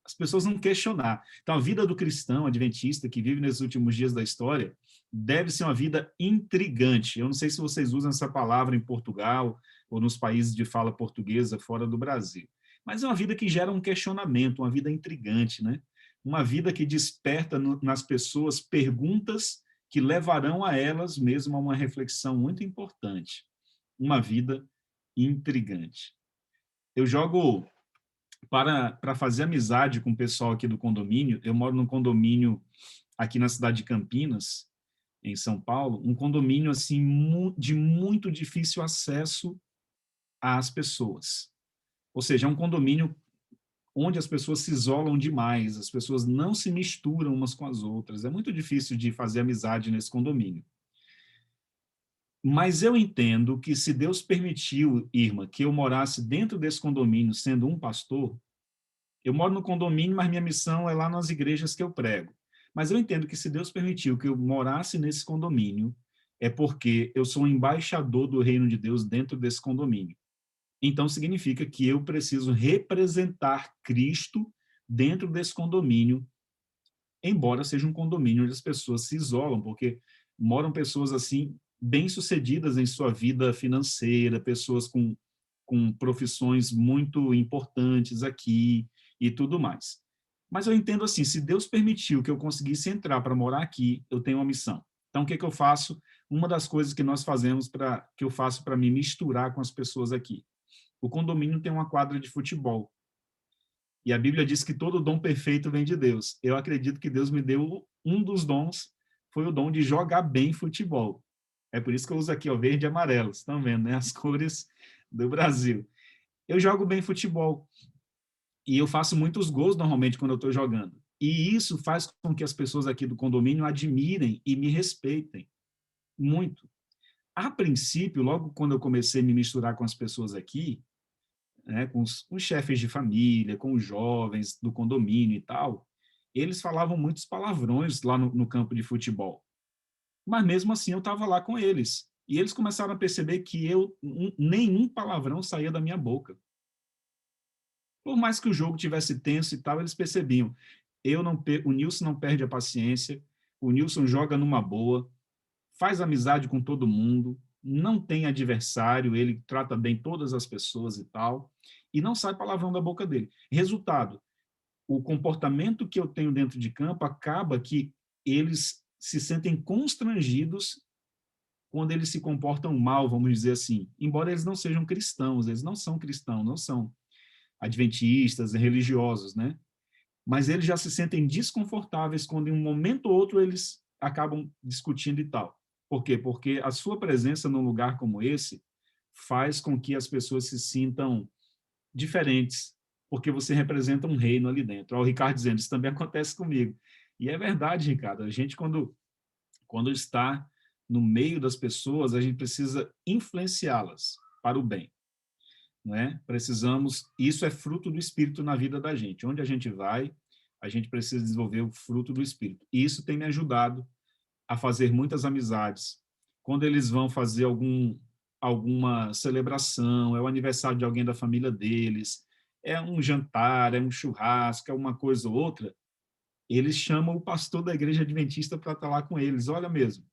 As pessoas vão questionar. Então, a vida do cristão adventista que vive nesses últimos dias da história deve ser uma vida intrigante. Eu não sei se vocês usam essa palavra em Portugal ou nos países de fala portuguesa fora do Brasil, mas é uma vida que gera um questionamento, uma vida intrigante, né? Uma vida que desperta nas pessoas perguntas que levarão a elas mesmo a uma reflexão muito importante. Uma vida intrigante. Eu jogo para fazer amizade com o pessoal aqui do condomínio. Eu moro num condomínio aqui na cidade de Campinas, em São Paulo, um condomínio assim de muito difícil acesso às pessoas. Ou seja, é um condomínio onde as pessoas se isolam demais, as pessoas não se misturam umas com as outras. É muito difícil de fazer amizade nesse condomínio. Mas eu entendo que se Deus permitiu, Irma, que eu morasse dentro desse condomínio sendo um pastor, eu moro no condomínio, mas minha missão é lá nas igrejas que eu prego. Mas eu entendo que se Deus permitiu que eu morasse nesse condomínio, é porque eu sou um embaixador do reino de Deus dentro desse condomínio. Então, significa que eu preciso representar Cristo dentro desse condomínio, embora seja um condomínio onde as pessoas se isolam, porque moram pessoas assim, bem-sucedidas em sua vida financeira, pessoas com profissões muito importantes aqui e tudo mais. Mas eu entendo assim, se Deus permitiu que eu conseguisse entrar para morar aqui, eu tenho uma missão. Então, o que eu faço? Uma das coisas que nós fazemos que eu faço para me misturar com as pessoas aqui. O condomínio tem uma quadra de futebol. E a Bíblia diz que todo dom perfeito vem de Deus. Eu acredito que Deus me deu um dos dons, foi o dom de jogar bem futebol. É por isso que eu uso aqui, ó, verde e amarelo. Vocês estão vendo, né? As cores do Brasil. Eu jogo bem futebol. E eu faço muitos gols normalmente quando eu estou jogando. E isso faz com que as pessoas aqui do condomínio admirem e me respeitem muito. A princípio, logo quando eu comecei a me misturar com as pessoas aqui, né, com os chefes de família, com os jovens do condomínio e tal, eles falavam muitos palavrões lá no campo de futebol. Mas mesmo assim eu estava lá com eles. E eles começaram a perceber que nenhum palavrão saía da minha boca. Por mais que o jogo tivesse tenso e tal, eles percebiam. O Nilson não perde a paciência, o Nilson joga numa boa, faz amizade com todo mundo, não tem adversário, ele trata bem todas as pessoas e tal, e não sai palavrão da boca dele. Resultado, o comportamento que eu tenho dentro de campo acaba que eles se sentem constrangidos quando eles se comportam mal, vamos dizer assim. Embora eles não sejam cristãos, eles não são cristãos, não são adventistas, religiosos, né? Mas eles já se sentem desconfortáveis quando em um momento ou outro eles acabam discutindo e tal. Por quê? Porque a sua presença num lugar como esse faz com que as pessoas se sintam diferentes, porque você representa um reino ali dentro. Olha o Ricardo dizendo, isso também acontece comigo. E é verdade, Ricardo, a gente quando está no meio das pessoas, a gente precisa influenciá-las para o bem. Não é? Isso é fruto do Espírito na vida da gente. Onde a gente vai, a gente precisa desenvolver o fruto do Espírito. E isso tem me ajudado a fazer muitas amizades. Quando eles vão fazer alguma celebração, é o aniversário de alguém da família deles, é um jantar, é um churrasco, é uma coisa ou outra, eles chamam o pastor da igreja adventista para estar lá com eles. Olha mesmo.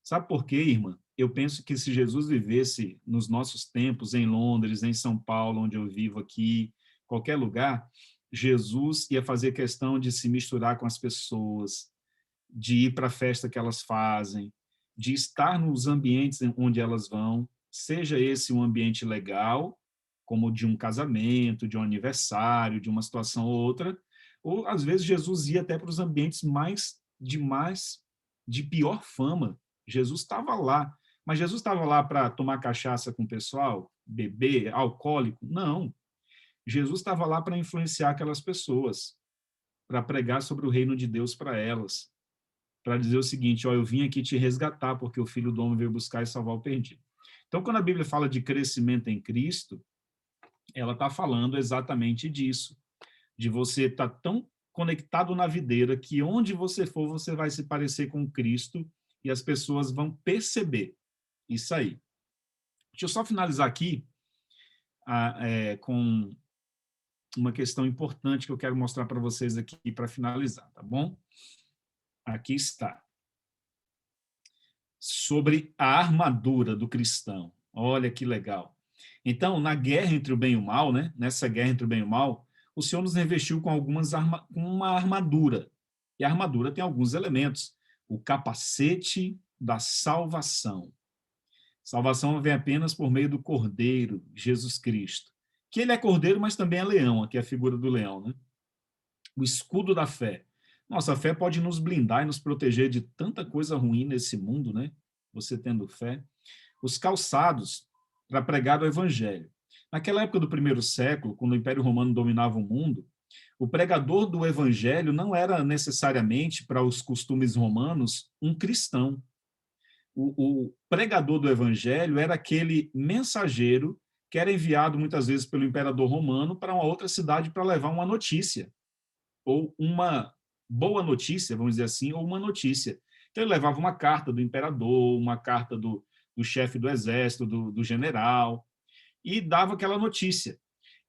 Sabe por quê, irmã? Eu penso que se Jesus vivesse nos nossos tempos, em Londres, em São Paulo, onde eu vivo aqui, qualquer lugar, Jesus ia fazer questão de se misturar com as pessoas, de ir para a festa que elas fazem, de estar nos ambientes onde elas vão, seja esse um ambiente legal, como de um casamento, de um aniversário, de uma situação ou outra, ou às vezes Jesus ia até para os ambientes de pior fama. Jesus estava lá, mas Jesus estava lá para tomar cachaça com o pessoal, beber, alcoólico? Não. Jesus estava lá para influenciar aquelas pessoas, para pregar sobre o reino de Deus para elas, para dizer o seguinte: ó, eu vim aqui te resgatar, porque o Filho do Homem veio buscar e salvar o perdido. Então, quando a Bíblia fala de crescimento em Cristo, ela está falando exatamente disso, de você estar tão conectado na videira que onde você for, você vai se parecer com Cristo e as pessoas vão perceber isso aí. Deixa eu só finalizar aqui com uma questão importante que eu quero mostrar para vocês aqui para finalizar, tá bom? Aqui está. Sobre a armadura do cristão. Olha que legal. Então, na guerra entre o bem e o mal, né? Nessa guerra entre o bem e o mal, o Senhor nos revestiu com uma armadura. E a armadura tem alguns elementos. O capacete da salvação. Salvação vem apenas por meio do Cordeiro, Jesus Cristo. Que ele é cordeiro, mas também é leão. Aqui é a figura do leão, né? O escudo da fé. Nossa fé pode nos blindar e nos proteger de tanta coisa ruim nesse mundo, né? Você tendo fé. Os calçados para pregar o evangelho. Naquela época do primeiro século, quando o Império Romano dominava o mundo, o pregador do evangelho não era necessariamente, para os costumes romanos, um cristão. O pregador do evangelho era aquele mensageiro que era enviado muitas vezes pelo imperador romano para uma outra cidade para levar uma notícia, ou uma boa notícia, vamos dizer assim, ou uma notícia. Então ele levava uma carta do imperador, uma carta do chefe do exército, do general, e dava aquela notícia.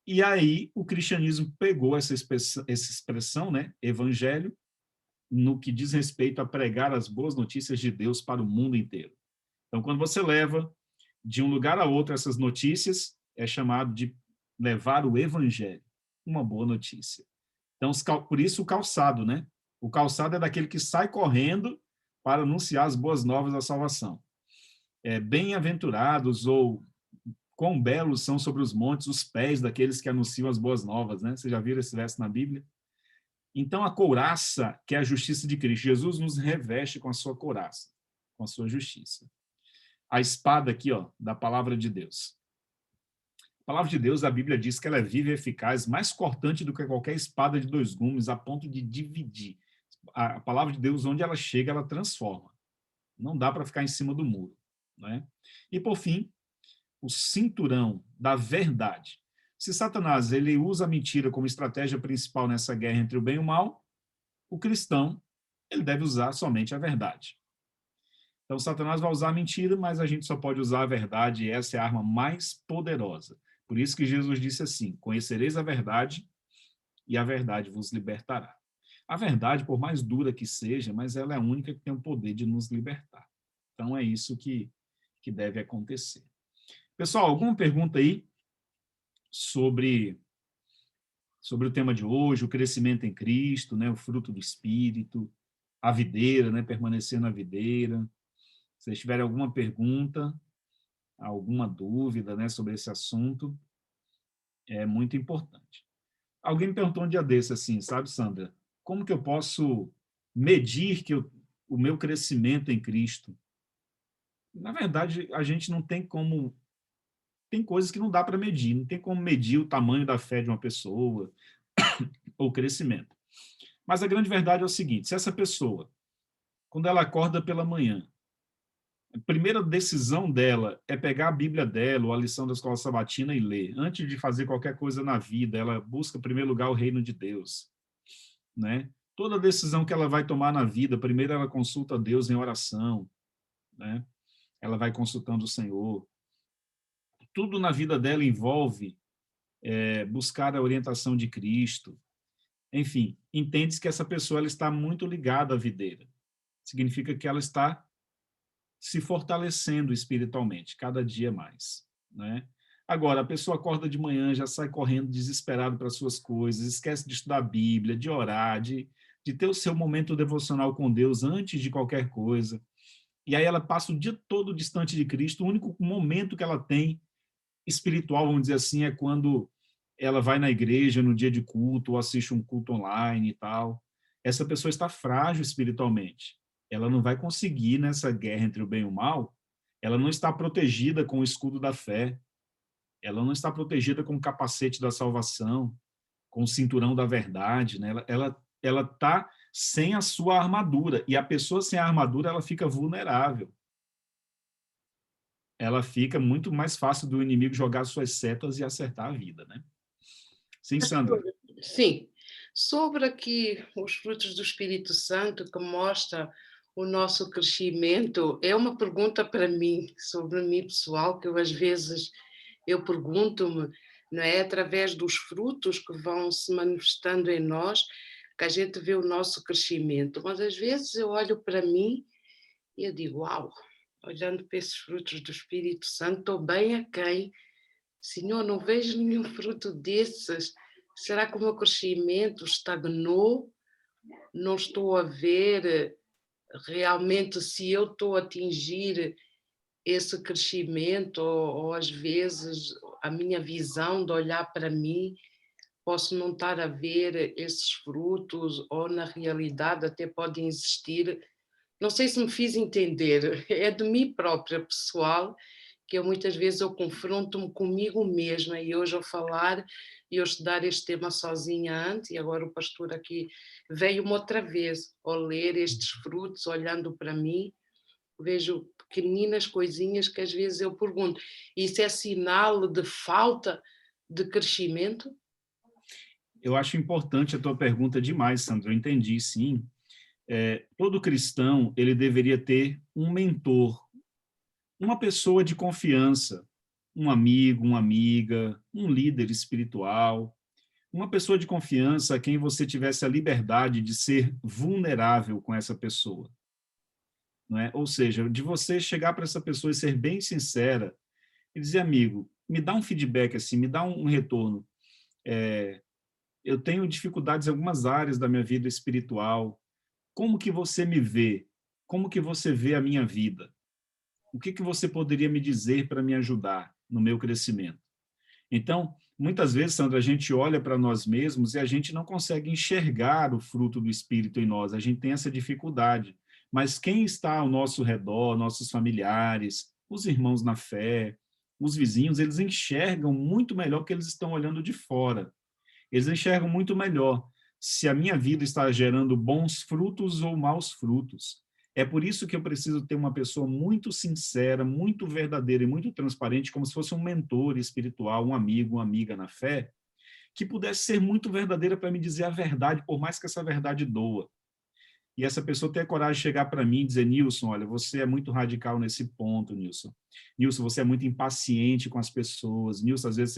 E aí o cristianismo pegou essa expressão, né, evangelho, no que diz respeito a pregar as boas notícias de Deus para o mundo inteiro. Então, quando você leva de um lugar a outro essas notícias, é chamado de levar o evangelho, uma boa notícia. Então, por isso o calçado, né? O calçado é daquele que sai correndo para anunciar as boas novas da salvação. Bem-aventurados, ou quão belos são sobre os montes os pés daqueles que anunciam as boas novas, né? Vocês já viram esse verso na Bíblia? Então, a couraça, que é a justiça de Cristo, Jesus nos reveste com a sua couraça, com a sua justiça. A espada aqui, ó, da palavra de Deus. A palavra de Deus, a Bíblia diz que ela é viva e eficaz, mais cortante do que qualquer espada de 2 gumes, a ponto de dividir. A palavra de Deus, onde ela chega, ela transforma. Não dá para ficar em cima do muro, né? E, por fim, o cinturão da verdade. Se Satanás ele usa a mentira como estratégia principal nessa guerra entre o bem e o mal, o cristão ele deve usar somente a verdade. Então, Satanás vai usar a mentira, mas a gente só pode usar a verdade, e essa é a arma mais poderosa. Por isso que Jesus disse assim: conhecereis a verdade, e a verdade vos libertará. A verdade, por mais dura que seja, mas ela é a única que tem o poder de nos libertar. Então, é isso que deve acontecer. Pessoal, alguma pergunta aí sobre o tema de hoje, o crescimento em Cristo, né, o fruto do Espírito, a videira, né, permanecer na videira? Se vocês tiverem alguma pergunta, alguma dúvida, né, sobre esse assunto, é muito importante. Alguém me perguntou um dia desse assim, sabe, Sandra, como que eu posso medir o meu crescimento em Cristo? Na verdade, a gente não tem como... Tem coisas que não dá para medir, não tem como medir o tamanho da fé de uma pessoa ou o crescimento. Mas a grande verdade é o seguinte: se essa pessoa, quando ela acorda pela manhã, a primeira decisão dela é pegar a Bíblia dela ou a lição da escola sabatina e ler. Antes de fazer qualquer coisa na vida, ela busca, em primeiro lugar, o reino de Deus, né? Toda decisão que ela vai tomar na vida, primeiro ela consulta Deus em oração, né? Ela vai consultando o Senhor. Tudo na vida dela envolve buscar a orientação de Cristo. Enfim, entende-se que essa pessoa ela está muito ligada à videira. Significa que ela está se fortalecendo espiritualmente, cada dia mais, né? Agora, a pessoa acorda de manhã, já sai correndo desesperado para as suas coisas, esquece de estudar a Bíblia, de orar, de ter o seu momento devocional com Deus antes de qualquer coisa. E aí ela passa o dia todo distante de Cristo. O único momento que ela tem espiritual, vamos dizer assim, é quando ela vai na igreja no dia de culto ou assiste um culto online e tal. Essa pessoa está frágil espiritualmente. Ela não vai conseguir nessa guerra entre o bem e o mal. Ela não está protegida com o escudo da fé. Ela não está protegida com o capacete da salvação, com o cinturão da verdade, né? Ela está sem a sua armadura. E a pessoa sem a armadura, ela fica vulnerável. Ela fica muito mais fácil do inimigo jogar suas setas e acertar a vida, né? Sim, Sandra. Sim. Sobre aqui os frutos do Espírito Santo que mostra o nosso crescimento, é uma pergunta para mim, sobre mim pessoal, que eu às vezes eu pergunto-me, não é? Através dos frutos que vão se manifestando em nós, que a gente vê o nosso crescimento. Mas às vezes eu olho para mim e eu digo, uau, olhando para esses frutos do Espírito Santo, estou bem aquém. Senhor, não vejo nenhum fruto desses. Será que o meu crescimento estagnou? Não estou a ver realmente se eu estou a atingir esse crescimento ou às vezes a minha visão de olhar para mim, posso não estar a ver esses frutos ou na realidade até podem existir. Não sei se me fiz entender, é de mim própria, pessoal, que eu muitas vezes eu confronto-me comigo mesma e hoje ao falar e eu estudar este tema sozinha antes e agora o pastor aqui veio-me outra vez ao ler estes frutos, olhando para mim, vejo pequeninas coisinhas que às vezes eu pergunto, isso é sinal de falta de crescimento? Eu acho importante a tua pergunta demais, Sandra. Eu entendi, sim. Todo cristão, ele deveria ter um mentor, uma pessoa de confiança, um amigo, uma amiga, um líder espiritual, uma pessoa de confiança a quem você tivesse a liberdade de ser vulnerável com essa pessoa. Não é? Ou seja, de você chegar para essa pessoa e ser bem sincera e dizer, amigo, me dá um feedback, assim, me dá um retorno. Eu tenho dificuldades em algumas áreas da minha vida espiritual. Como que você me vê? Como que você vê a minha vida? O que você poderia me dizer para me ajudar no meu crescimento? Então, muitas vezes, Sandra, a gente olha para nós mesmos e a gente não consegue enxergar o fruto do Espírito em nós, a gente tem essa dificuldade. Mas quem está ao nosso redor, nossos familiares, os irmãos na fé, os vizinhos, eles enxergam muito melhor que eles estão olhando de fora. Eles enxergam muito melhor se a minha vida está gerando bons frutos ou maus frutos. É por isso que eu preciso ter uma pessoa muito sincera, muito verdadeira e muito transparente, como se fosse um mentor espiritual, um amigo, uma amiga na fé, que pudesse ser muito verdadeira para me dizer a verdade, por mais que essa verdade doa. E essa pessoa ter a coragem de chegar para mim e dizer, Nilson, olha, você é muito radical nesse ponto, Nilson. Nilson, você é muito impaciente com as pessoas. Nilson, às vezes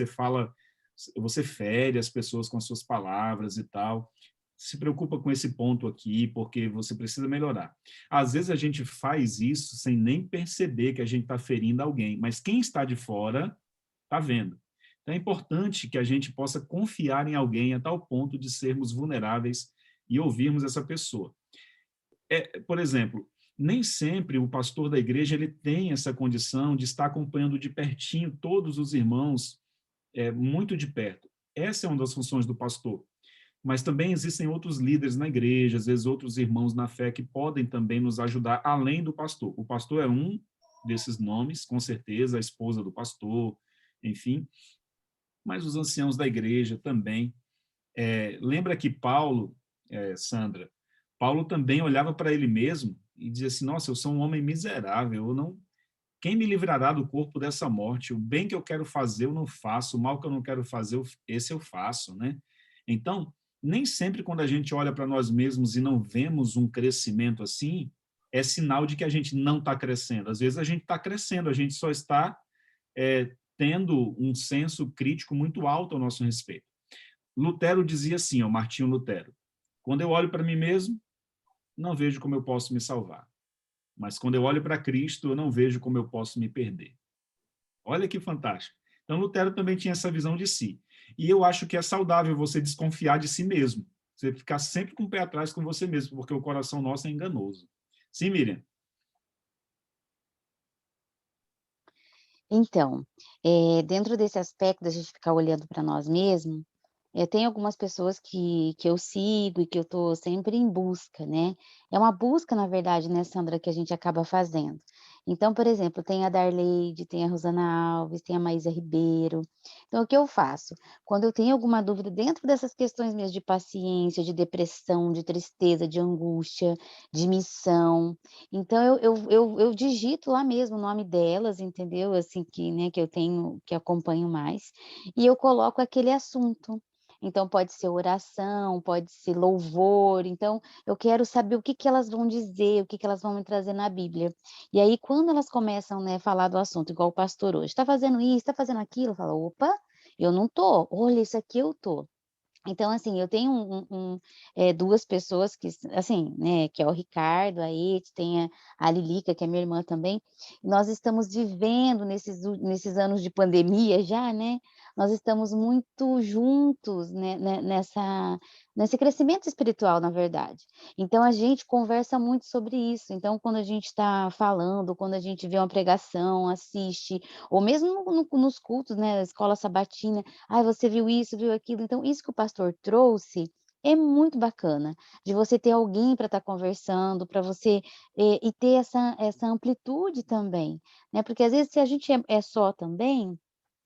você fere as pessoas com as suas palavras e tal. Se preocupa com esse ponto aqui, porque você precisa melhorar. Às vezes a gente faz isso sem nem perceber que a gente está ferindo alguém, mas quem está de fora está vendo. Então é importante que a gente possa confiar em alguém a tal ponto de sermos vulneráveis e ouvirmos essa pessoa. Por exemplo, nem sempre o pastor da igreja ele tem essa condição de estar acompanhando de pertinho todos os irmãos, muito de perto. Essa é uma das funções do pastor. Mas também existem outros líderes na igreja, às vezes outros irmãos na fé que podem também nos ajudar, além do pastor. O pastor é um desses nomes, com certeza, a esposa do pastor, enfim. Mas os anciãos da igreja também. Lembra que Paulo, Sandra, Paulo também olhava para ele mesmo e dizia assim, nossa, eu sou um homem miserável, quem me livrará do corpo dessa morte? O bem que eu quero fazer eu não faço, o mal que eu não quero fazer, esse eu faço, né? Então, nem sempre quando a gente olha para nós mesmos e não vemos um crescimento assim, é sinal de que a gente não está crescendo. Às vezes a gente está crescendo, a gente só está tendo um senso crítico muito alto ao nosso respeito. Lutero dizia assim, Martinho Lutero, quando eu olho para mim mesmo, não vejo como eu posso me salvar. Mas quando eu olho para Cristo, eu não vejo como eu posso me perder. Olha que fantástico. Então, Lutero também tinha essa visão de si. E eu acho que é saudável você desconfiar de si mesmo. Você ficar sempre com o pé atrás com você mesmo, porque o coração nosso é enganoso. Sim, Miriam? Então, dentro desse aspecto da gente ficar olhando para nós mesmos, tem algumas pessoas que eu sigo e que eu estou sempre em busca, né. É uma busca, na verdade, né, Sandra, que a gente acaba fazendo. Então, por exemplo, tem a Darleide, tem a Rosana Alves, tem a Maísa Ribeiro. Então, o que eu faço? Quando eu tenho alguma dúvida dentro dessas questões mesmo de paciência, de depressão, de tristeza, de angústia, de missão, então eu digito lá mesmo o nome delas, entendeu, assim, que, né, que eu tenho que acompanho mais, e eu coloco aquele assunto. Então pode ser oração, pode ser louvor, então eu quero saber o que que elas vão dizer, o que que elas vão me trazer na Bíblia. E aí quando elas começam, né, falar do assunto, igual o pastor hoje: "Está fazendo isso, está fazendo aquilo", eu falo: "Opa, eu não tô, olha, isso aqui eu tô". Então, assim, eu tenho 2 pessoas que assim, né, que é o Ricardo, a Ete, tem a Lilica, que é minha irmã também, e nós estamos vivendo nesses anos de pandemia já, né, nós estamos muito juntos, né, nesse crescimento espiritual, na verdade. Então a gente conversa muito sobre isso, então quando a gente está falando, quando a gente vê uma pregação, assiste, ou mesmo nos cultos, né, escola sabatina, "Ai, você viu isso, viu aquilo", então isso que o pastor trouxe é muito bacana, de você ter alguém para estar conversando, para você, e ter essa amplitude também, né, porque às vezes se a gente é só também,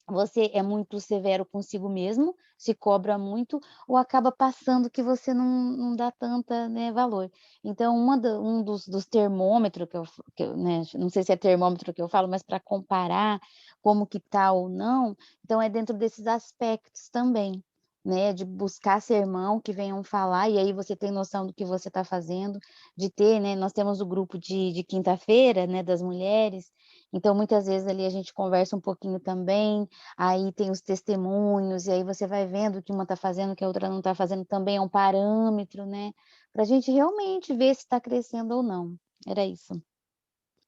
você é muito severo consigo mesmo, se cobra muito, ou acaba passando que você não dá tanta, né, valor. Então um dos termômetro que eu, né, não sei se é termômetro que eu falo, mas para comparar como que tá ou não, então é dentro desses aspectos também, né, de buscar sermão que venham falar, e aí você tem noção do que você está fazendo, de ter, né, nós temos o grupo de quinta-feira, né, das mulheres, então muitas vezes ali a gente conversa um pouquinho também, aí tem os testemunhos, e aí você vai vendo o que uma está fazendo, o que a outra não está fazendo, também é um parâmetro, né, para a gente realmente ver se está crescendo ou não. Era isso.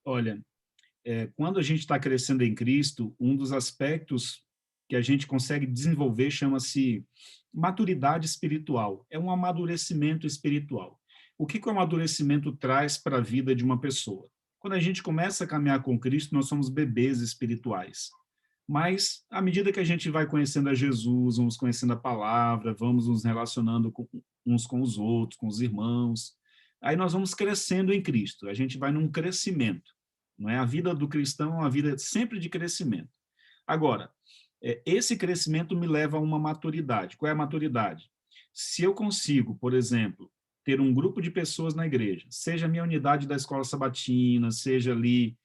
Olha, quando a gente está crescendo em Cristo, um dos aspectos que a gente consegue desenvolver chama-se maturidade espiritual. É um amadurecimento espiritual. O que que o amadurecimento traz para a vida de uma pessoa? Quando a gente começa a caminhar com Cristo, nós somos bebês espirituais. Mas, à medida que a gente vai conhecendo a Jesus, vamos conhecendo a palavra, vamos nos relacionando uns com os outros, com os irmãos, aí nós vamos crescendo em Cristo. A gente vai num crescimento. Não é? A vida do cristão é uma vida sempre de crescimento. Agora, esse crescimento me leva a uma maturidade. Qual é a maturidade? Se eu consigo, por exemplo, ter um grupo de pessoas na igreja, seja a minha unidade da escola sabatina, seja ali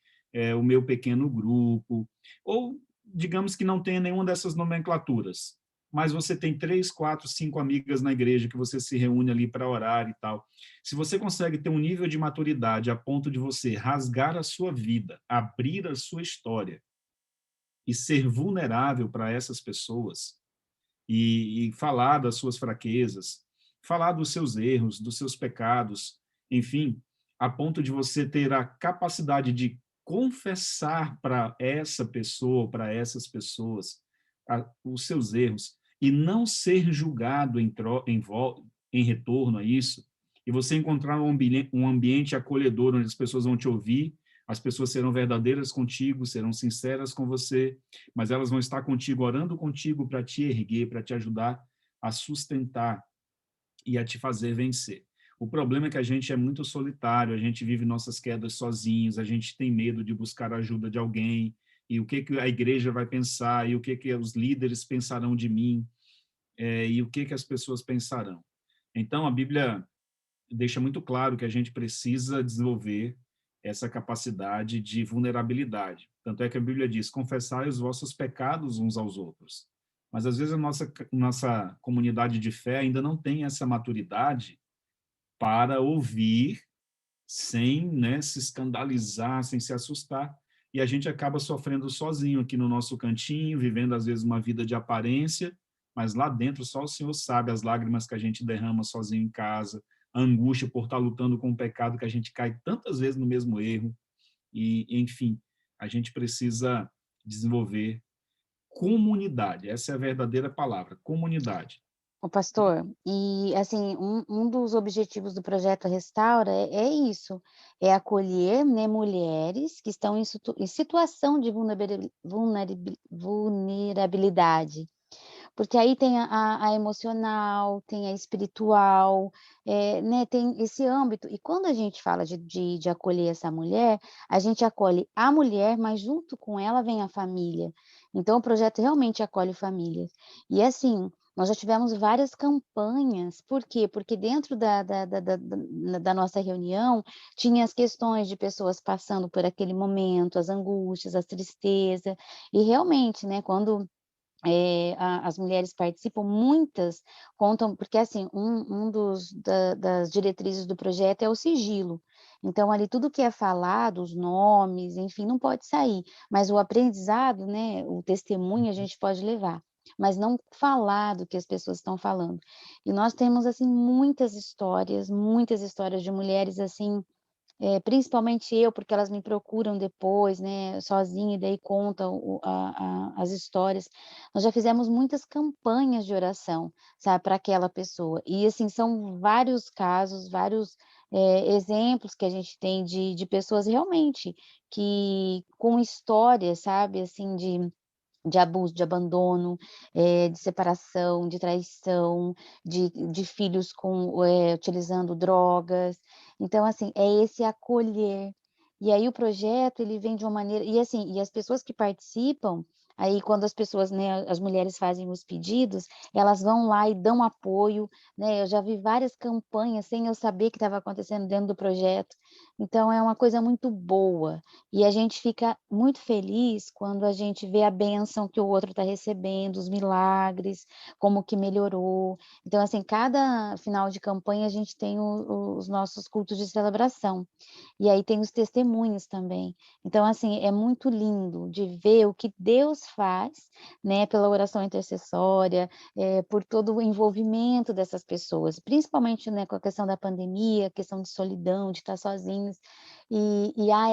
o meu pequeno grupo, ou digamos que não tenha nenhuma dessas nomenclaturas, mas você tem 3, 4, 5 amigas na igreja que você se reúne ali para orar e tal. Se você consegue ter um nível de maturidade a ponto de você rasgar a sua vida, abrir a sua história e ser vulnerável para essas pessoas e falar das suas fraquezas, falar dos seus erros, dos seus pecados, enfim, a ponto de você ter a capacidade de confessar para essa pessoa, para essas pessoas, os seus erros e não ser julgado em retorno a isso, e você encontrar um ambiente acolhedor onde as pessoas vão te ouvir, as pessoas serão verdadeiras contigo, serão sinceras com você, mas elas vão estar contigo, orando contigo para te erguer, para te ajudar a sustentar e a te fazer vencer. O problema é que a gente é muito solitário, a gente vive nossas quedas sozinhos, a gente tem medo de buscar a ajuda de alguém, e o que que a igreja vai pensar, e o que que os líderes pensarão de mim, e o que que as pessoas pensarão. Então, a Bíblia deixa muito claro que a gente precisa desenvolver essa capacidade de vulnerabilidade. Tanto é que a Bíblia diz: confessai os vossos pecados uns aos outros. Mas às vezes a nossa comunidade de fé ainda não tem essa maturidade para ouvir sem, né, se escandalizar, sem se assustar. E a gente acaba sofrendo sozinho aqui no nosso cantinho, vivendo às vezes uma vida de aparência, mas lá dentro só o Senhor sabe as lágrimas que a gente derrama sozinho em casa, a angústia por estar lutando com o pecado, que a gente cai tantas vezes no mesmo erro. E, enfim, a gente precisa desenvolver comunidade. Essa é a verdadeira palavra, comunidade. O pastor, e assim, um dos objetivos do projeto Restaura é isso, é acolher, né, mulheres que estão em situação de vulnerabilidade, porque aí tem a emocional, tem a espiritual, né, tem esse âmbito. E quando a gente fala de acolher essa mulher, a gente acolhe a mulher, mas junto com ela vem a família. Então o projeto realmente acolhe famílias. E assim, nós já tivemos várias campanhas, por quê? Porque dentro da nossa reunião, tinha as questões de pessoas passando por aquele momento, as angústias, as tristezas, e realmente, né, quando as mulheres participam, muitas contam, porque assim, das diretrizes do projeto é o sigilo. Então, ali tudo que é falado, os nomes, enfim, não pode sair. Mas o aprendizado, né, o testemunho a gente pode levar, mas não falar do que as pessoas estão falando. E nós temos assim muitas histórias de mulheres assim, principalmente eu, porque elas me procuram depois, né, sozinha, e daí contam as histórias. Nós já fizemos muitas campanhas de oração, sabe, para aquela pessoa. E, assim, são vários casos, vários, exemplos que a gente tem de pessoas realmente que com histórias, sabe, assim, de abuso, de abandono, de separação, de traição, de filhos utilizando drogas. Então, assim, é esse acolher. E aí o projeto ele vem de uma maneira e assim, e as pessoas que participam, aí quando as pessoas, né, as mulheres fazem os pedidos, elas vão lá e dão apoio, né, eu já vi várias campanhas sem eu saber que estava acontecendo dentro do projeto. Então é uma coisa muito boa. E a gente fica muito feliz quando a gente vê a bênção que o outro está recebendo, os milagres, como que melhorou. Então, assim, cada final de campanha a gente tem os nossos cultos de celebração. E aí tem os testemunhos também. Então, assim, é muito lindo de ver o que Deus faz, né, pela oração intercessória, por todo o envolvimento dessas pessoas, principalmente, né, com a questão da pandemia, questão de solidão, de estar sozinhos, e há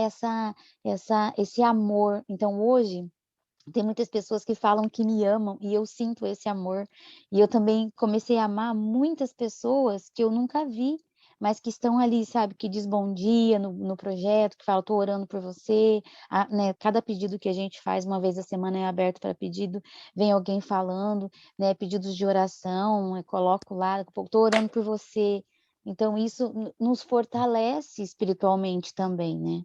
esse amor. Então hoje, tem muitas pessoas que falam que me amam e eu sinto esse amor. E eu também comecei a amar muitas pessoas que eu nunca vi, mas que estão ali, sabe, que diz bom dia no projeto, que fala: "Estou orando por você", né, cada pedido que a gente faz, uma vez a semana é aberto para pedido, vem alguém falando, né, pedidos de oração, eu coloco lá, daqui a pouco: "Estou orando por você". Então isso nos fortalece espiritualmente também, né.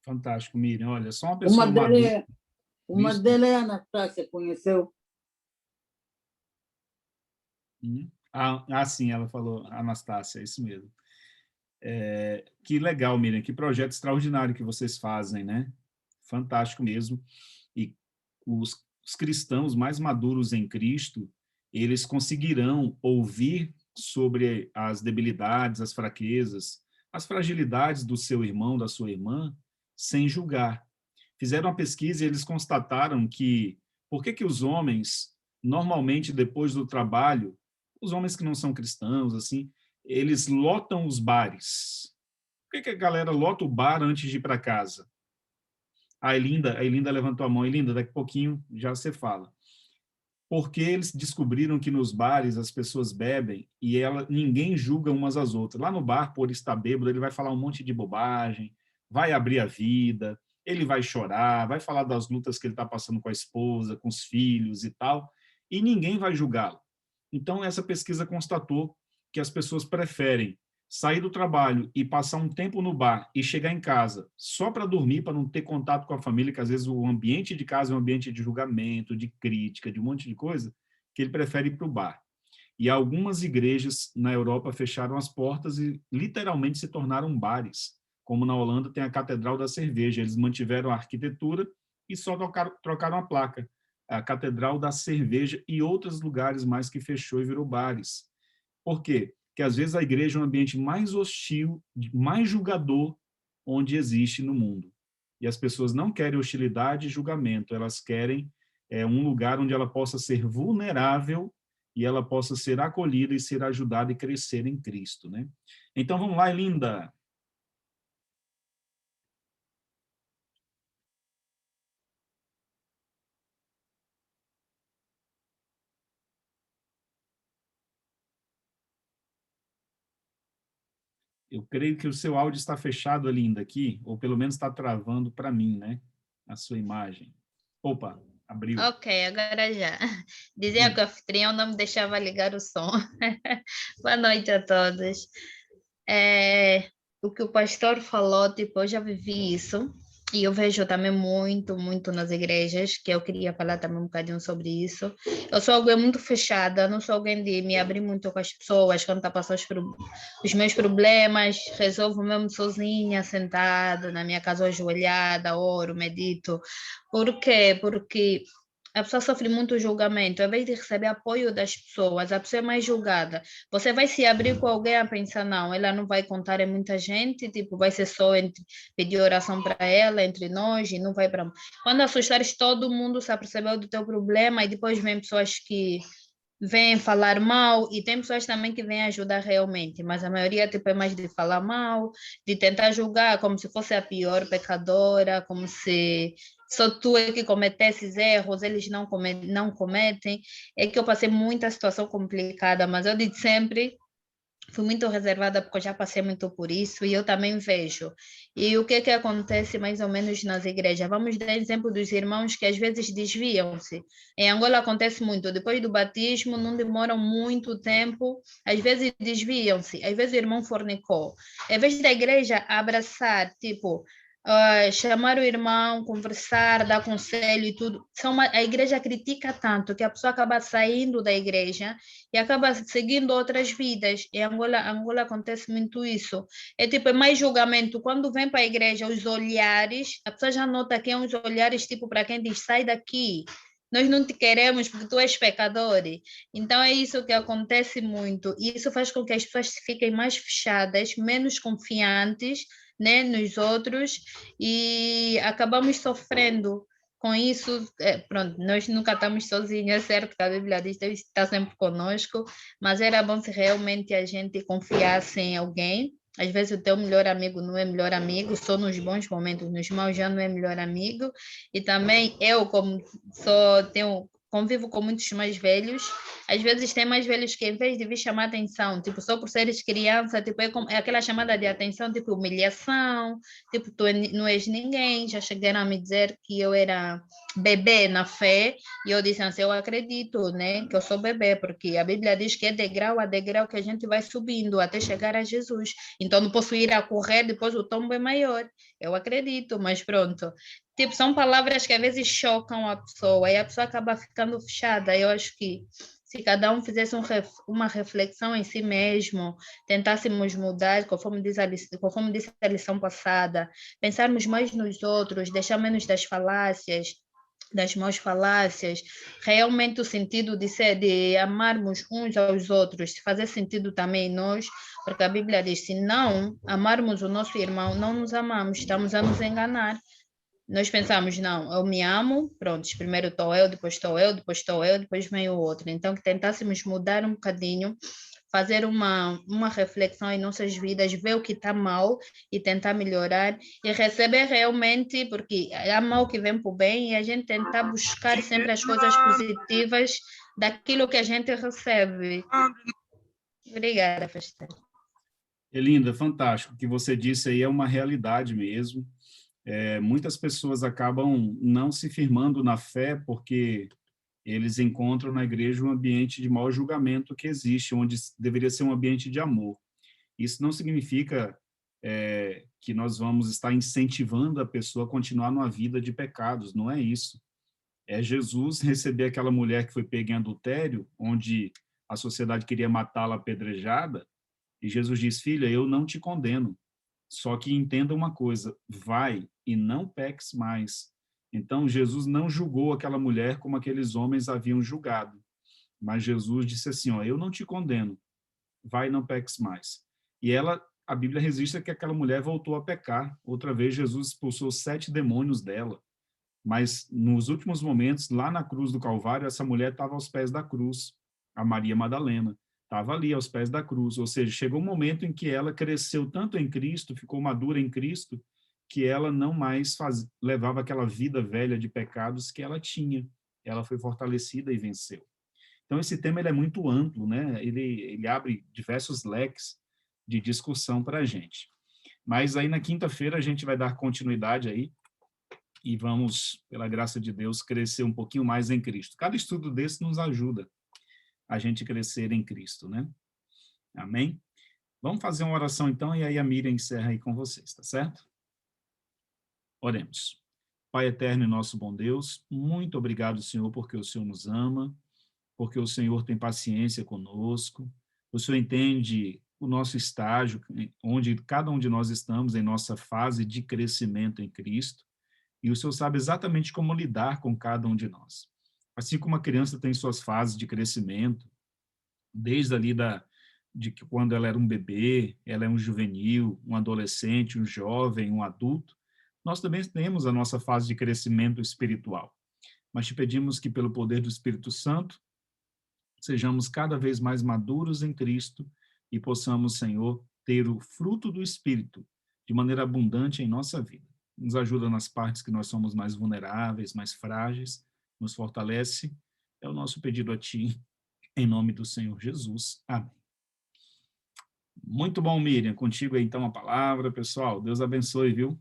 Fantástico, Miriam. Olha, só uma Uma pessoa madura. dele, uma Isso. dele é a Anastácia, conheceu? Sim, ela falou, Anastácia, é isso mesmo. Que legal, Miriam, que projeto extraordinário que vocês fazem, né? Fantástico mesmo. E os cristãos mais maduros em Cristo, eles conseguirão ouvir sobre as debilidades, as fraquezas, as fragilidades do seu irmão, da sua irmã, sem julgar. Fizeram uma pesquisa e eles constataram que por que os homens, normalmente depois do trabalho, os homens que não são cristãos, assim, eles lotam os bares. Por que a galera lota o bar antes de ir para casa? A Elinda levantou a mão. Elinda, daqui a pouquinho já você fala. Porque eles descobriram que nos bares as pessoas bebem e ninguém julga umas às outras. Lá no bar, por estar bêbado, ele vai falar um monte de bobagem, vai abrir a vida, ele vai chorar, vai falar das lutas que ele está passando com a esposa, com os filhos e tal, e ninguém vai julgá-lo. Então, essa pesquisa constatou que as pessoas preferem sair do trabalho e passar um tempo no bar e chegar em casa só para dormir, para não ter contato com a família, que às vezes o ambiente de casa é um ambiente de julgamento, de crítica, de um monte de coisa, que ele prefere ir para o bar. E algumas igrejas na Europa fecharam as portas e literalmente se tornaram bares, como na Holanda tem a Catedral da Cerveja. Eles mantiveram a arquitetura e só trocaram a placa. A Catedral da Cerveja e outros lugares mais que fechou e virou bares. Por quê? Porque às vezes a igreja é um ambiente mais hostil, mais julgador onde existe no mundo. E as pessoas não querem hostilidade e julgamento, elas querem um lugar onde ela possa ser vulnerável e ela possa ser acolhida e ser ajudada e crescer em Cristo, né? Então vamos lá, Elinda. Eu creio que o seu áudio está fechado, Linda, aqui, ou pelo menos está travando para mim, né? A sua imagem. Opa, abriu. Ok, agora já. Dizia que o anfitrião não me deixava ligar o som. Boa noite a todos. O que o pastor falou, tipo, eu já vivi isso. E eu vejo também muito, muito nas igrejas, que eu queria falar também um bocadinho sobre isso. Eu sou alguém muito fechada, não sou alguém de me abrir muito com as pessoas, quando está passando os meus problemas, resolvo mesmo sozinha, sentada, na minha casa ajoelhada, oro, medito. Por quê? Porque a pessoa sofre muito julgamento, ao invés de receber apoio das pessoas, a pessoa é mais julgada. Você vai se abrir com alguém a pensar, não, ela não vai contar em muita gente, tipo, vai ser só pedir oração para ela, entre nós, e não vai para... Quando assustares, todo mundo se apercebeu do teu problema, e depois vem pessoas que vêm falar mal, e tem pessoas também que vêm ajudar realmente, mas a maioria tipo, é mais de falar mal, de tentar julgar como se fosse a pior pecadora, como se só tu é que cometesses erros, eles não cometem. É que eu passei muita situação complicada, mas eu de sempre fui muito reservada porque eu já passei muito por isso e eu também vejo. E o que acontece mais ou menos nas igrejas? Vamos dar exemplo dos irmãos que às vezes desviam-se. Em Angola acontece muito, depois do batismo não demoram muito tempo, às vezes desviam-se, às vezes o irmão fornicou. Em vez da igreja abraçar, tipo, chamar o irmão, conversar, dar conselho e tudo. A igreja critica tanto que a pessoa acaba saindo da igreja e acaba seguindo outras vidas. Em Angola acontece muito isso. É tipo, é mais julgamento. Quando vem para a igreja, os olhares, a pessoa já nota que é uns olhares tipo para quem diz, sai daqui. Nós não te queremos porque tu és pecador. Então é isso que acontece muito. E isso faz com que as pessoas fiquem mais fechadas, menos confiantes, né, nos outros e acabamos sofrendo com isso. Pronto, nós nunca estamos sozinhos, é certo que a Bíblia diz que Deus está sempre conosco, mas era bom se realmente a gente confiasse em alguém. Às vezes o teu melhor amigo não é melhor amigo, só nos bons momentos, nos maus já não é melhor amigo. E também eu, como convivo com muitos mais velhos, às vezes tem mais velhos que, em vez de vir chamar atenção, tipo, só por seres criança, tipo, é aquela chamada de atenção, tipo, humilhação, tipo, tu não és ninguém. Já chegaram a me dizer que eu era bebê na fé, e eu disse assim, eu acredito, né, que eu sou bebê, porque a Bíblia diz que é degrau a degrau que a gente vai subindo até chegar a Jesus. Então, não posso ir a correr, depois o tombo é maior. Eu acredito, mas pronto. Tipo, são palavras que às vezes chocam a pessoa e a pessoa acaba ficando fechada. Eu acho que se cada um fizesse uma reflexão em si mesmo, tentássemos mudar, conforme disse a lição passada, pensarmos mais nos outros, deixar menos das falácias, das más falácias, realmente o sentido de amarmos uns aos outros, fazer sentido também em nós, porque a Bíblia diz, se não amarmos o nosso irmão, não nos amamos, estamos a nos enganar. Nós pensamos, não, eu me amo, pronto, primeiro estou eu, depois estou eu, depois estou eu, depois vem o outro. Então, que tentássemos mudar um bocadinho, fazer uma reflexão em nossas vidas, ver o que está mal e tentar melhorar e receber realmente, porque há mal que vem para o bem e a gente tentar buscar sempre as coisas positivas daquilo que a gente recebe. Obrigada, pastor. Elinda, fantástico. O que você disse aí é uma realidade mesmo. Muitas pessoas acabam não se firmando na fé porque eles encontram na igreja um ambiente de mau julgamento que existe, onde deveria ser um ambiente de amor. Isso não significa que nós vamos estar incentivando a pessoa a continuar numa vida de pecados, não é isso. É Jesus receber aquela mulher que foi pega em adultério, onde a sociedade queria matá-la apedrejada, e Jesus diz, filha, eu não te condeno, só que entenda uma coisa, vai e não peques mais. Então, Jesus não julgou aquela mulher como aqueles homens haviam julgado, mas Jesus disse assim, ó, eu não te condeno, vai e não peques mais. E a Bíblia registra que aquela mulher voltou a pecar. Outra vez, Jesus expulsou 7 demônios dela, mas nos últimos momentos, lá na cruz do Calvário, essa mulher estava aos pés da cruz, a Maria Madalena. Estava ali aos pés da cruz, ou seja, chegou um momento em que ela cresceu tanto em Cristo, ficou madura em Cristo, que ela não mais levava aquela vida velha de pecados que ela tinha. Ela foi fortalecida e venceu. Então, esse tema ele é muito amplo, né? Ele abre diversos leques, de discussão para a gente. Mas aí na quinta-feira a gente vai dar continuidade aí e vamos, pela graça de Deus, crescer um pouquinho mais em Cristo. Cada estudo desse nos ajuda a gente crescer em Cristo, né? Amém? Vamos fazer uma oração então e aí a Miriam encerra aí com vocês, tá certo? Oremos. Pai eterno e nosso bom Deus, muito obrigado, Senhor, porque o Senhor nos ama, porque o Senhor tem paciência conosco, o Senhor entende o nosso estágio, onde cada um de nós estamos em nossa fase de crescimento em Cristo, e o Senhor sabe exatamente como lidar com cada um de nós. Assim como a criança tem suas fases de crescimento, desde ali de que quando ela era um bebê, ela é um juvenil, um adolescente, um jovem, um adulto, nós também temos a nossa fase de crescimento espiritual. Mas te pedimos que, pelo poder do Espírito Santo, sejamos cada vez mais maduros em Cristo e possamos, Senhor, ter o fruto do Espírito de maneira abundante em nossa vida. Nos ajuda nas partes que nós somos mais vulneráveis, mais frágeis, nos fortalece. É o nosso pedido a Ti, em nome do Senhor Jesus. Amém. Muito bom, Miriam. Contigo aí, então, a palavra. Pessoal, Deus abençoe, viu?